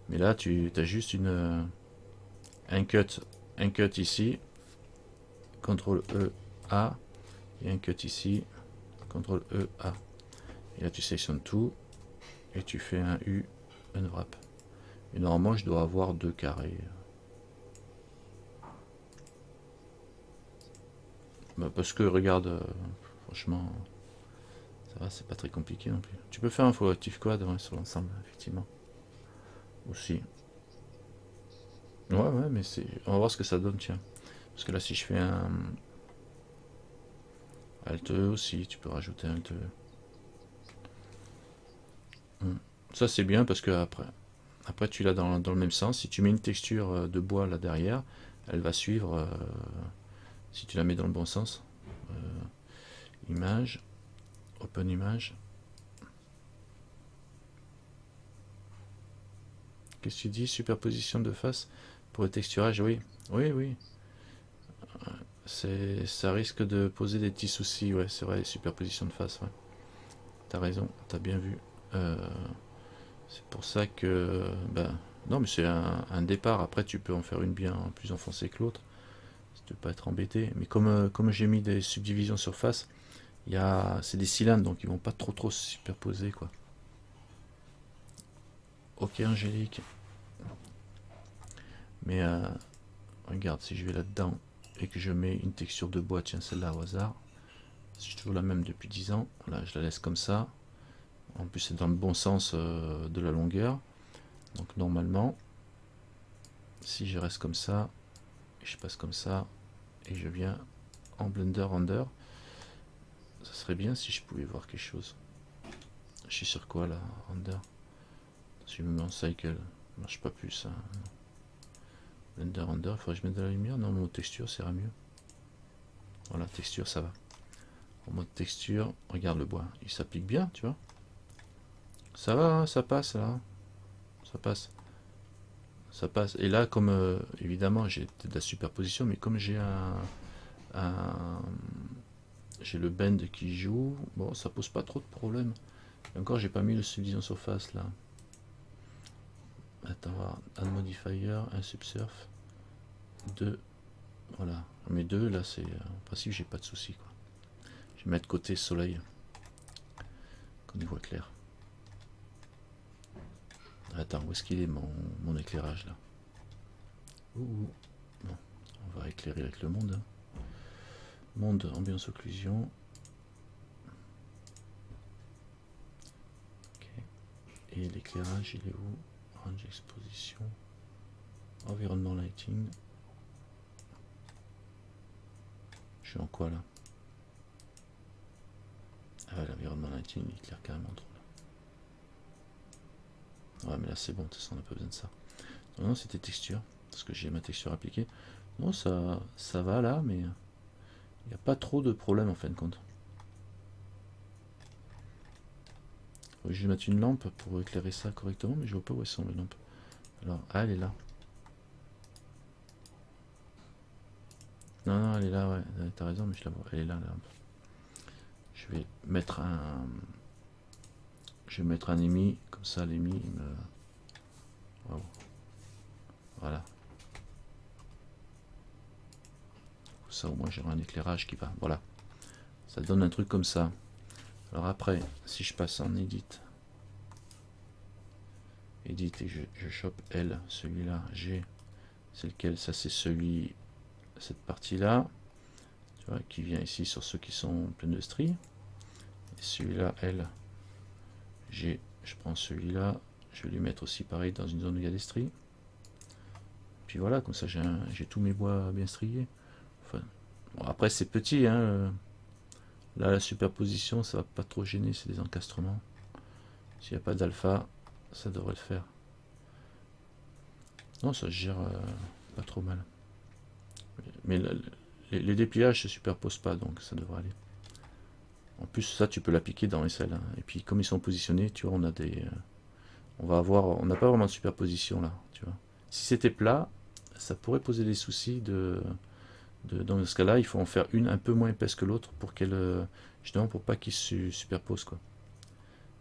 Mais là, tu as juste un cut ici, CTRL E, A, et un cut ici, CTRL E, A. Et là, tu sélectionnes tout, et tu fais un U, unwrap. Et normalement, je dois avoir deux carrés. Bah, parce que, regarde, franchement, ça va, c'est pas très compliqué non plus. Tu peux faire un full active quad ouais, sur l'ensemble, effectivement. Aussi. Ouais, mais c'est. On va voir ce que ça donne, tiens. Parce que là, si je fais un Alt E aussi, tu peux rajouter un Alt E. Ça, c'est bien parce que après tu l'as dans le même sens. Si tu mets une texture de bois là derrière, elle va suivre si tu la mets dans le bon sens. Image, Open Image. Qu'est-ce que tu dis? Superposition de face pour le texturage, oui. Oui. Ça risque de poser des petits soucis, ouais, c'est vrai, superposition de face, ouais. T'as raison, t'as bien vu. C'est pour ça que... non, mais c'est un départ. Après, tu peux en faire une bien plus enfoncée que l'autre. Si tu ne veux pas être embêté. Mais comme j'ai mis des subdivisions sur face, c'est des cylindres, donc ils vont pas trop se superposer, quoi. Ok, Angélique. Mais regarde, si je vais là-dedans et que je mets une texture de bois, tiens, celle-là au hasard. C'est toujours la même depuis 10 ans. Là, je la laisse comme ça. En plus, c'est dans le bon sens de la longueur. Donc, normalement, si je reste comme ça, et je passe comme ça, et je viens en Blender Render, ça serait bien si je pouvais voir quelque chose. Je suis sur quoi là, Render? Si je me mets en Cycle, ça marche pas plus. Ça. Blender Render, il faudrait que je mette de la lumière. Non, mon texture, ça ira mieux. Voilà, texture, ça va. En mode texture, regarde le bois, il s'applique bien, tu vois. Ça va, hein, ça passe là. Ça passe. Ça passe. Et là, comme évidemment, j'ai de la superposition, mais comme j'ai j'ai le bend qui joue, bon, ça pose pas trop de problèmes. Et encore, j'ai pas mis le subdivision surface là. Attends, un modifier, un subsurf, 2. Voilà, mes deux là, c'est en principe, j'ai pas de souci quoi. Je vais mettre côté soleil, qu'on y voit clair. Attends, où est-ce qu'il est mon éclairage là? Bon, on va éclairer avec le monde. Monde, ambiance, occlusion. Okay. Et l'éclairage, il est où? Range exposition. Environnement lighting. Je suis en quoi là? Ah ouais, l'environnement lighting, il éclaire carrément trop là. Ouais, mais là c'est bon, de toute façon on n'a pas besoin de ça. Non, c'était texture, parce que j'ai ma texture appliquée. Non, ça va là, mais il n'y a pas trop de problème en fin de compte. Je vais mettre une lampe pour éclairer ça correctement, mais je vois pas où elles sont les lampes. Alors, ah, elle est là. Non, non, elle est là, ouais. T'as raison, mais je la vois. Elle est là, là. Je vais mettre un... Je vais mettre un émis. Comme ça, l'émis, il me... Wow. Voilà. Ça, au moins, j'aurai un éclairage qui va. Voilà. Ça donne un truc comme ça. Alors après, si je passe en edit, et je chope L, celui-là, G, c'est lequel? Ça, c'est celui, cette partie-là, tu vois, qui vient ici sur ceux qui sont pleins de stries. Et celui-là, L, G, je prends celui-là, je vais lui mettre aussi pareil dans une zone où il y a des stries. Puis voilà, comme ça, j'ai tous mes bois bien striés. Enfin, bon, après, c'est petit, hein. Là, la superposition, ça va pas trop gêner, c'est des encastrements. S'il n'y a pas d'alpha, ça devrait le faire. Non, ça se gère pas trop mal. Mais les dépliages se superposent pas, donc ça devrait aller. En plus, ça, tu peux l'appliquer dans SL. Hein. Et puis, comme ils sont positionnés, tu vois, on a des... on va avoir... On n'a pas vraiment de superposition, là, tu vois. Si c'était plat, ça pourrait poser des soucis dans ce cas-là, il faut en faire une un peu moins épaisse que l'autre pour qu'elle... justement, pour pas qu'ils se superposent, quoi.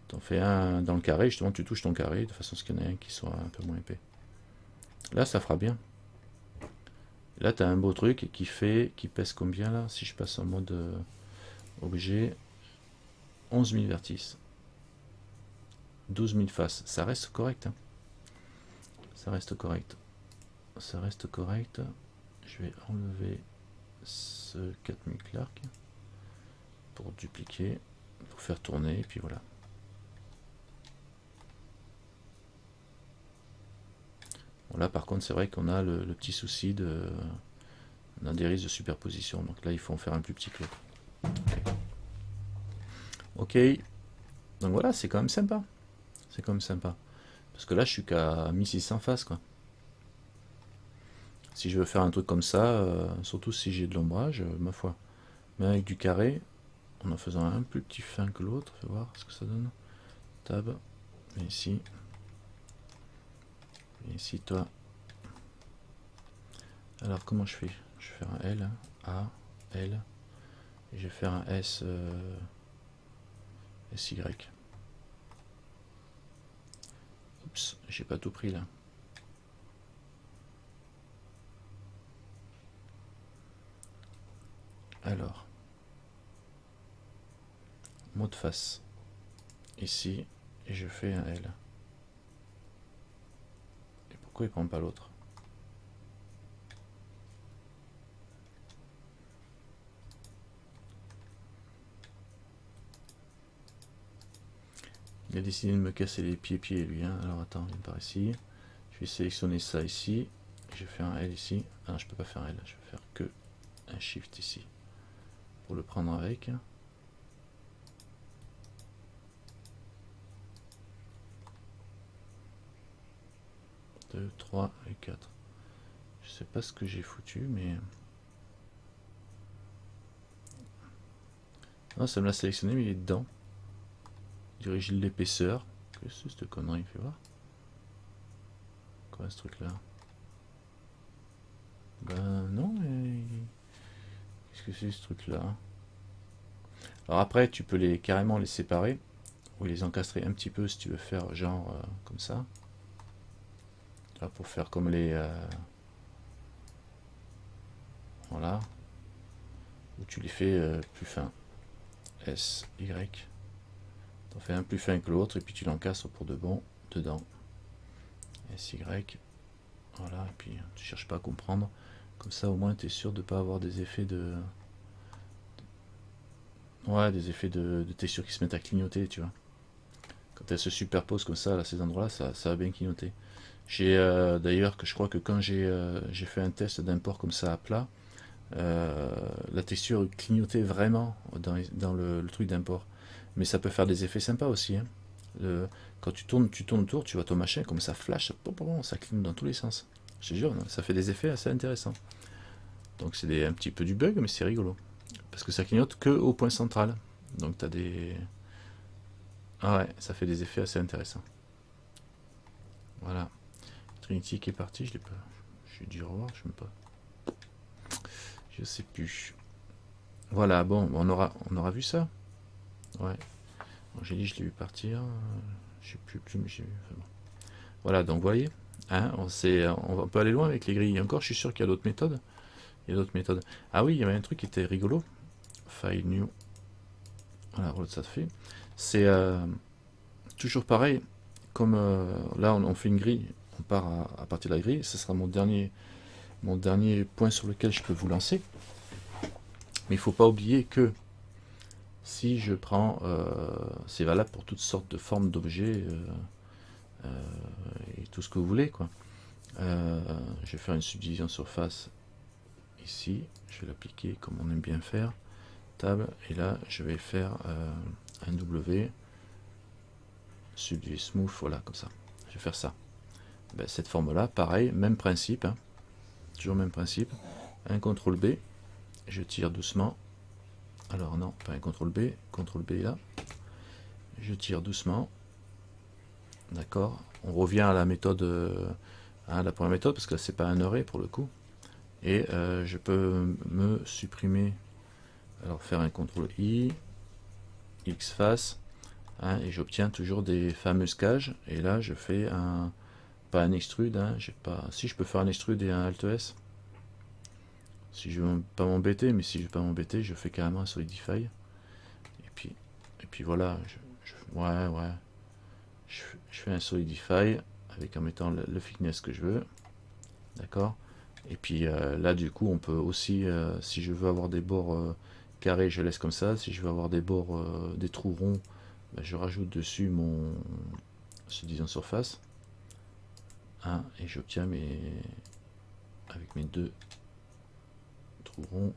T'en fais un dans le carré, justement, tu touches ton carré, de façon à ce qu'il y en ait un qui soit un peu moins épais. Là, ça fera bien. Là, tu as un beau truc qui pèse combien là? Si je passe en mode objet, 11 000 vertices, 12 000 faces. Ça reste correct. Hein. Ça reste correct. Ça reste correct. Je vais enlever ce 4000 Clark pour dupliquer, pour faire tourner, et puis voilà. Bon, là, par contre, c'est vrai qu'on a le petit souci de... On a des risques de superposition. Donc là, il faut en faire un plus petit que l'autre. Ok. Donc voilà, c'est quand même sympa. C'est quand même sympa. Parce que là, je suis qu'à 1600 faces, quoi. Si je veux faire un truc comme ça, surtout si j'ai de l'ombrage, ma foi. Mais avec du carré, en en faisant un plus petit fin que l'autre, fais voir ce que ça donne. Tab. Et ici. Et ici, toi. Alors, comment je fais? Je vais faire un L, A, L. Et je vais faire un S, SY. Oups, j'ai pas tout pris là. Alors, mot de face. Ici, et je fais un L. Et pourquoi il prend pas l'autre? Il a décidé de me casser les pieds lui. Hein. Alors attends, viens par ici. Je vais sélectionner ça ici. Je vais faire un L ici. Ah non, je peux pas faire un L. Je vais faire que un Shift ici. Pour le prendre avec. 2, 3 et 4. Je sais pas ce que j'ai foutu, mais... Non, ça me l'a sélectionné, mais il est dedans. Dirige l'épaisseur. Qu'est-ce que c'est cette connerie? Fais voir. Quoi ce truc là? Ben non, mais... Qu'est-ce que c'est ce truc là? Alors après, tu peux carrément les séparer. Ou les encastrer un petit peu si tu veux faire genre comme ça. Là, pour faire comme les... voilà. Ou tu les fais plus fins. S, Y. T'en fais un plus fin que l'autre et puis tu l'encastres pour de bon dedans. S, Y. Voilà, et puis tu cherches pas à comprendre. Comme ça, au moins, tu es sûr de ne pas avoir des effets de... Ouais, des effets de texture qui se mettent à clignoter, tu vois. Quand elles se superposent comme ça, à ces endroits-là, ça va bien clignoter. J'ai d'ailleurs que je crois que quand j'ai fait un test d'import comme ça à plat, la texture clignotait vraiment dans le truc d'import. Mais ça peut faire des effets sympas aussi. Hein. Quand tu tournes autour, tu vois ton machin, comme ça flash, ça clignote dans tous les sens. Je te jure, ça fait des effets assez intéressants. Donc c'est un petit peu du bug, mais c'est rigolo. Parce que ça clignote que au point central. Donc tu as des... Ah ouais, ça fait des effets assez intéressants. Voilà. Trinity qui est parti, je l'ai pas. J'ai dit au revoir, je sais même pas. Je sais plus. Voilà, bon, on aura vu ça. Ouais. Bon, j'ai dit, je l'ai vu partir. Je sais plus, mais j'ai vu. Enfin, bon. Voilà, donc vous voyez, hein, on peut aller loin avec les grilles. Encore, je suis sûr qu'il y a d'autres méthodes. Il y a d'autres méthodes. Ah oui, il y avait un truc qui était rigolo. File new. Voilà, ça fait. C'est toujours pareil. Comme là, on fait une grille. On part à partir de la grille. Ce sera mon dernier point sur lequel je peux vous lancer. Mais il ne faut pas oublier que si je prends, c'est valable pour toutes sortes de formes d'objets et tout ce que vous voulez, quoi. Je vais faire une subdivision surface ici. Je vais l'appliquer comme on aime bien faire. Table, et là je vais faire un W subdivise smooth, voilà, comme ça. Je vais faire ça. Ben, cette forme là, pareil, même principe, hein, toujours même principe. Un CTRL B, je tire doucement. Alors non, pas un CTRL B là. Je tire doucement. D'accord. On revient à la méthode, à la première méthode, parce que là c'est pas un array pour le coup. Et je peux me supprimer. Alors faire un CTRL I, X face, hein, et j'obtiens toujours des fameuses cages. Et là je fais pas un extrude, hein, si je peux faire un extrude et un Alt S. Si je veux pas m'embêter, mais si je veux pas m'embêter, je fais carrément un Solidify. Et puis voilà, je fais un Solidify avec en mettant le thickness que je veux. D'accord. Et puis là du coup on peut aussi, si je veux avoir des bords carrés, je laisse comme ça. Si je veux avoir des bords, des trous ronds, ben, je rajoute dessus mon subdivision surface. Hein, et j'obtiens avec mes deux trous ronds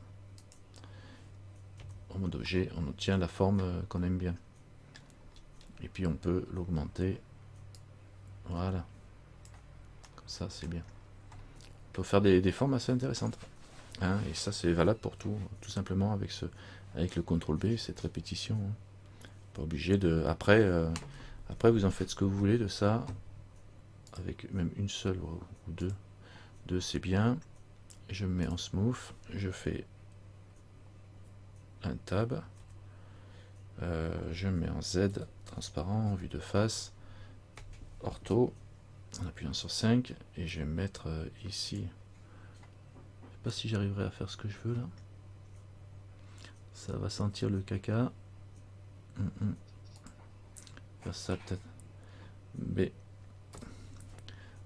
en mode objet, on obtient la forme qu'on aime bien. Et puis on peut l'augmenter. Voilà. Comme ça c'est bien. On peut faire des formes assez intéressantes. Hein, et ça c'est valable pour tout simplement avec le CTRL B, cette répétition. Hein. Pas obligé de. Après vous en faites ce que vous voulez de ça, avec même une seule ou deux. Deux c'est bien. Je me mets en smooth, je fais un tab, je me mets en Z transparent, en vue de face, ortho, en appuyant sur 5, et je vais me mettre ici. Je sais pas si j'arriverai à faire ce que je veux là. Ça va sentir le caca. Faire ça peut-être. B.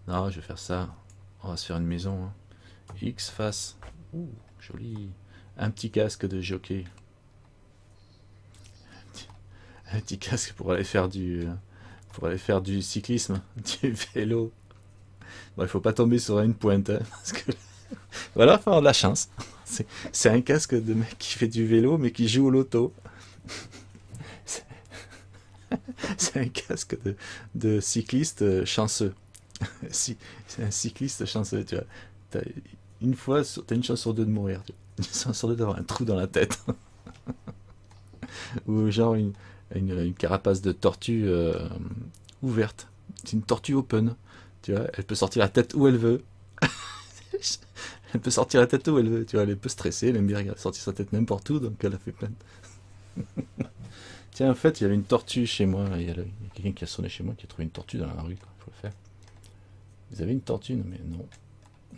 Non, je vais faire ça. On va se faire une maison. Hein. X face. Ouh, joli. Un petit casque de jockey. Un petit casque pour aller faire du cyclisme, du vélo. Bon, il faut pas tomber sur une pointe, hein, parce que voilà, faut avoir de la chance. C'est un casque de mec qui fait du vélo, mais qui joue au loto. C'est un casque de cycliste chanceux. Si, c'est un cycliste chanceux, tu vois. T'as une chance sur deux de mourir. Tu vois. Une chance sur deux d'avoir un trou dans la tête. Ou genre une carapace de tortue ouverte. C'est une tortue open. Tu vois, elle peut sortir la tête où elle veut. Elle peut sortir la tête où elle veut. Tu vois, elle est un peu stressée, elle aime bien sortir sa tête n'importe où, donc elle a fait plein de... Tiens, en fait, il y avait une tortue chez moi. Il y a quelqu'un qui a sonné chez moi qui a trouvé une tortue dans la rue. Il faut le faire. Vous avez une tortue? Non, mais non.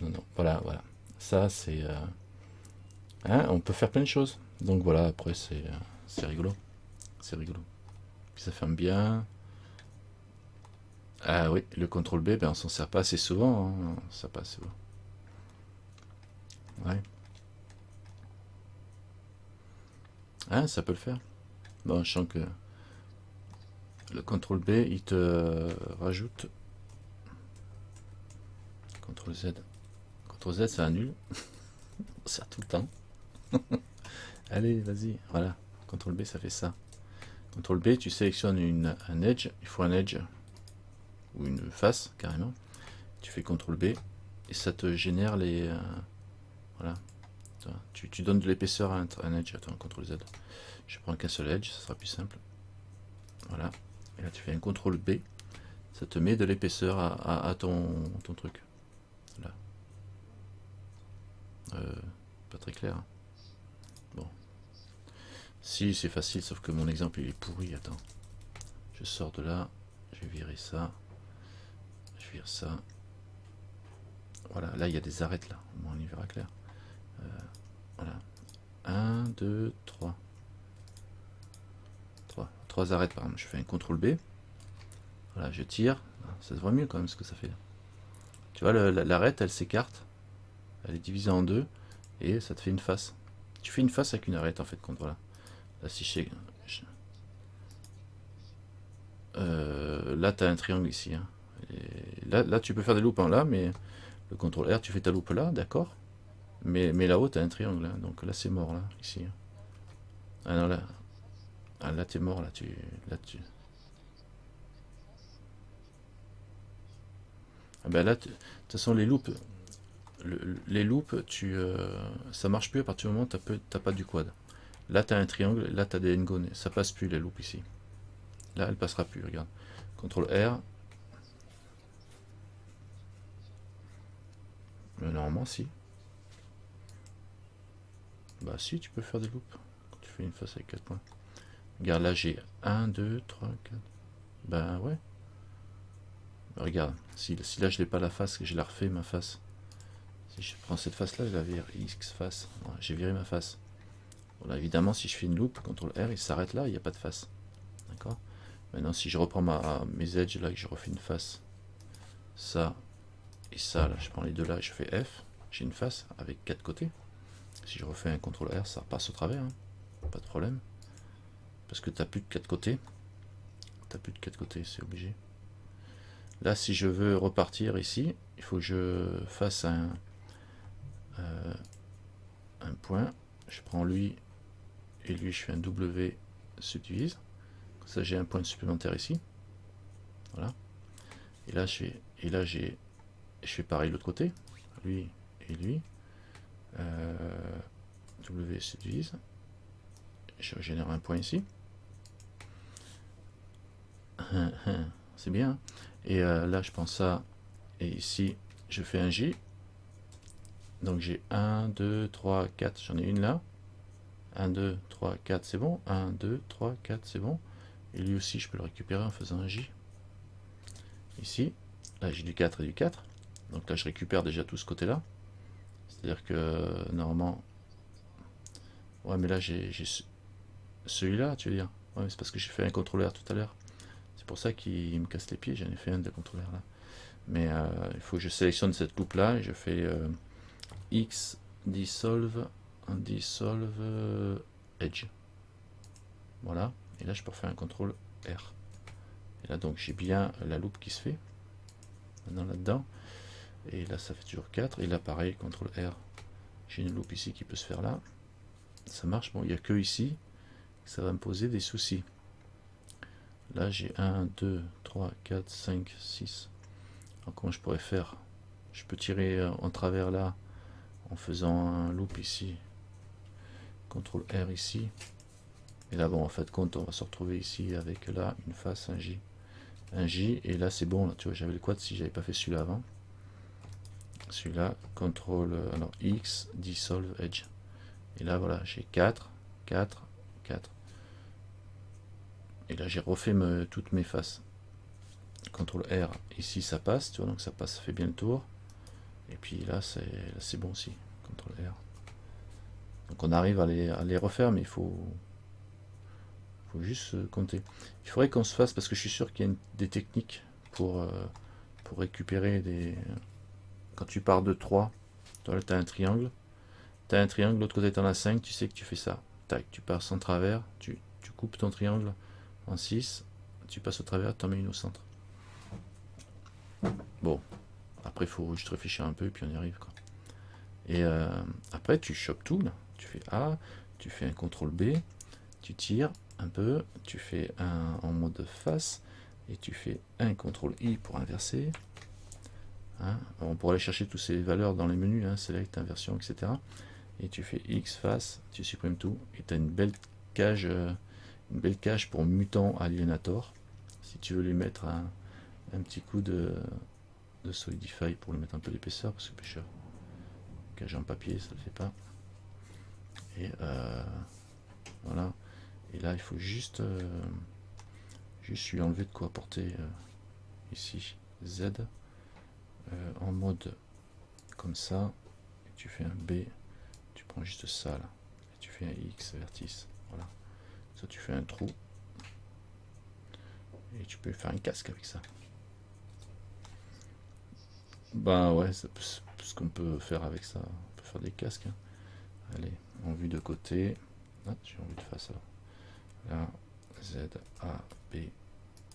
Non. Voilà. Ça, c'est... Hein, on peut faire plein de choses. Donc voilà, après, c'est rigolo. C'est rigolo. Puis ça ferme bien. Ah oui, le CTRL B, ben, on s'en sert pas assez souvent. Hein. Ça passe souvent. Ouais. Ah, ça peut le faire. Bon, je sens que le CTRL B, il te rajoute CTRL Z. CTRL Z, ça annule. On sert tout le temps. Allez, vas-y. Voilà. CTRL B, ça fait ça. CTRL B, tu sélectionnes un edge. Il faut un edge. Ou une face, carrément. Tu fais CTRL B. Et ça te génère les... voilà. Tu donnes de l'épaisseur à un edge. Attends, CTRL Z. Je prends qu'un seul edge, ça sera plus simple. Voilà. Et là, tu fais un CTRL B. Ça te met de l'épaisseur à ton truc. Là. Pas très clair. Hein. Bon. Si, c'est facile, sauf que mon exemple il est pourri. Attends. Je sors de là. Je vais virer ça. Je vire ça. Voilà, là il y a des arêtes là. Au moins on y verra clair. Voilà. 1, 2, 3. 3 arêtes par exemple. Je fais un CTRL B. Voilà, je tire. Ça se voit mieux quand même ce que ça fait. Tu vois, l'arête elle s'écarte. Elle est divisée en deux. Et ça te fait une face. Tu fais une face avec une arête en fait. Voilà. Là, si là tu as un triangle ici. Hein. Et là tu peux faire des loupes en là, mais le CTRL R, tu fais ta loupe là, d'accord. Mais là-haut, tu as un triangle. Hein. Donc là, c'est mort, là, ici. Ah non, là. Ah, là, t'es mort, là, tu... Ah ben là, de toute façon, les loupes, les loupes, ça marche plus à partir du moment où t'as pas du quad. Là, tu as un triangle, là, tu as des n-gones. Ça passe plus, les loupes, ici. Là, elle passera plus, regarde. CTRL R. Mais normalement, si. Bah si, tu peux faire des loupes. Quand tu fais une face avec 4 points. Regarde, là, j'ai 1, 2, 3, 4. Ben ouais. Regarde, si là je n'ai pas la face, que je la refais ma face. Si je prends cette face là, je la vire, X face. Voilà, j'ai viré ma face. Voilà, évidemment, si je fais une loupe, CTRL R, il s'arrête là, il n'y a pas de face. D'accord. Maintenant, si je reprends mes edges là, que je refais une face, ça et ça, là, je prends les deux là, je fais F, j'ai une face avec 4 côtés. Si je refais un CTRL R, ça repasse au travers, hein. Pas de problème. Parce que tu n'as plus de 4 côtés. Tu n'as plus de 4 côtés, c'est obligé. Là, si je veux repartir ici, il faut que je fasse un point. Je prends lui et lui, je fais un W subdivise. Comme ça, j'ai un point supplémentaire ici. Voilà. Et là, je fais pareil de l'autre côté. Lui et lui. W subdivise. Je génère un point ici. C'est bien. Hein. Et là, je prends ça. Et ici, je fais un J. Donc j'ai 1, 2, 3, 4. J'en ai une là. 1, 2, 3, 4, c'est bon. 1, 2, 3, 4, c'est bon. Et lui aussi, je peux le récupérer en faisant un J. Ici. Là, j'ai du 4 et du 4. Donc là, je récupère déjà tout ce côté-là. C'est-à-dire que, normalement... Ouais, mais là, j'ai celui-là, tu veux dire. Ouais, c'est parce que j'ai fait un contrôleur tout à l'heure. C'est pour ça qu'il me casse les pieds. J'en ai fait un de contrôleur là. Mais il faut que je sélectionne cette loupe là et je fais X dissolve edge. Voilà. Et là je peux faire un contrôle R. Et là donc j'ai bien la loupe qui se fait. Maintenant là-dedans. Et là ça fait toujours 4. Et là pareil, contrôle R. J'ai une loupe ici qui peut se faire là. Ça marche. Bon, il n'y a que ici. Ça va me poser des soucis. Là j'ai 1, 2, 3, 4, 5, 6. Alors comment je pourrais faire? Je peux tirer en travers là en faisant un loop ici. CTRL R ici. Et là bon en fait compte on va se retrouver ici avec là une face, un J. Un J et là c'est bon là, tu vois j'avais le quad si j'avais pas fait celui-là avant. Celui-là, CTRL alors X, dissolve edge. Et là voilà j'ai 4, 4, 4. Et là j'ai refait toutes mes faces. CTRL R, ici ça passe, tu vois, donc ça passe, ça fait bien le tour. Et puis là c'est bon aussi, CTRL R. Donc on arrive à les refaire, mais il faut juste compter. Il faudrait qu'on se fasse, parce que je suis sûr qu'il y a des techniques pour récupérer des... Quand tu pars de 3, toi là tu as un triangle, l'autre côté tu en as 5, tu sais que tu fais ça. Tac, tu passes en travers, tu coupes ton triangle en 6, tu passes au travers, tu en mets une au centre. Bon, après il faut juste réfléchir un peu et puis on y arrive quoi. Et après tu chopes tout là, tu fais A, tu fais un CTRL B, tu tires un peu, tu fais un en mode face et tu fais un CTRL I pour inverser. Hein, on pourrait aller chercher toutes ces valeurs dans les menus, hein, select, inversion, etc. Et tu fais X face, tu supprimes tout et tu as une belle cage pour mutant alienator. Si tu veux lui mettre un petit coup de Solidify pour lui mettre un peu d'épaisseur, parce que pêcheur, cage en papier, ça le fait pas. Et voilà. Et là, il faut juste lui enlever de quoi porter ici Z en mode comme ça. Et tu fais un B, tu prends juste ça là, et tu fais un X vertice. Voilà. Ça, tu fais un trou. Et tu peux faire un casque avec ça. Bah ouais, c'est ce qu'on peut faire avec ça. On peut faire des casques. Hein. Allez, en vue de côté. Ah, j'ai envie de face alors. Là, Z, A, B,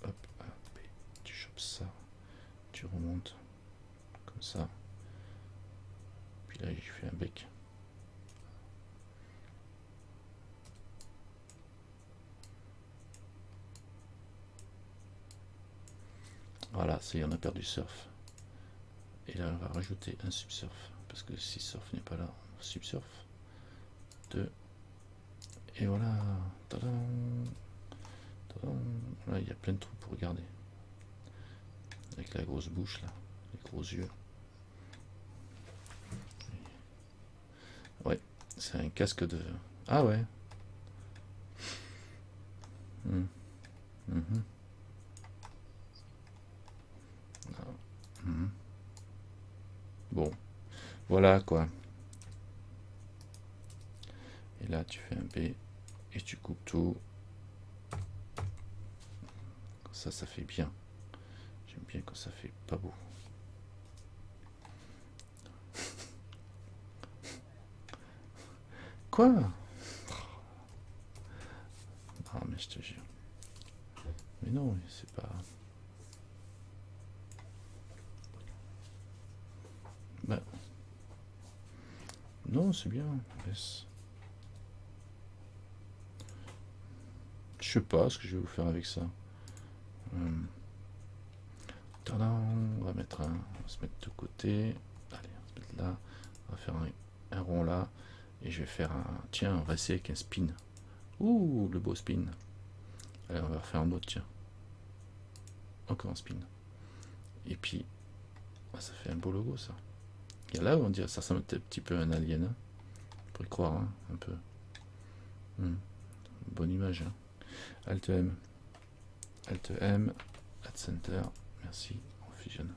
hop, A, B. Tu chopes ça. Tu remontes. Comme ça. Puis là, je fais un bec. Voilà, ça y est, on a perdu surf. Et là, on va rajouter un subsurf. Parce que si surf n'est pas là, on subsurf. 2. Et voilà. Tadam. Tadam. Là, il y a plein de trous pour regarder. Avec la grosse bouche, là. Les gros yeux. Ouais, c'est un casque de... Ah ouais. Mmh. Mmh. Mmh. Bon, voilà quoi. Et là, tu fais un B et tu coupes tout. Comme ça fait bien. J'aime bien quand ça fait pas beau. Quoi? Ah, mais je te jure. Mais non, c'est pas... Bah... Non, c'est bien. Laisse. Je sais pas ce que je vais vous faire avec ça. On va mettre on va se mettre de côté. Allez, on va se mettre là. On va faire un rond là. Et je vais faire un... Tiens, on va essayer avec un spin. Ouh, le beau spin. Allez, on va faire un autre, tiens. Encore un spin. Et puis, ça fait un beau logo, ça. Et là, on dirait ça ressemble un petit peu à un alien. Hein. On pourrait croire, hein, un peu. Bonne image. Hein. Alt M. Alt M. Add Center. Merci. On fusionne.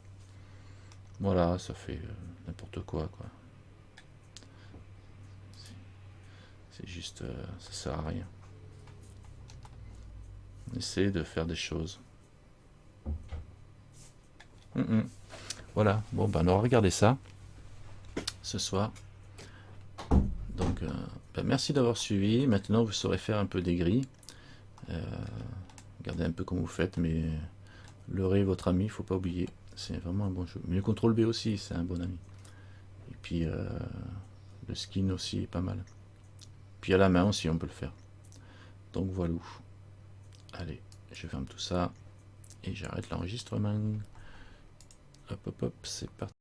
Voilà, ça fait n'importe quoi, quoi. C'est juste... ça sert à rien. On essaie de faire des choses. Voilà. Bon, ben, on aura regardé ça ce soir. Donc, merci d'avoir suivi. Maintenant, vous saurez faire un peu des grilles. Regardez un peu comme vous faites, mais leurrez votre ami, il faut pas oublier. C'est vraiment un bon jeu. Mais le contrôle B aussi, c'est un bon ami. Et puis, le skin aussi est pas mal. Puis à la main aussi, on peut le faire. Donc voilà. Allez, je ferme tout ça. Et j'arrête l'enregistrement. Hop, hop, hop, c'est parti.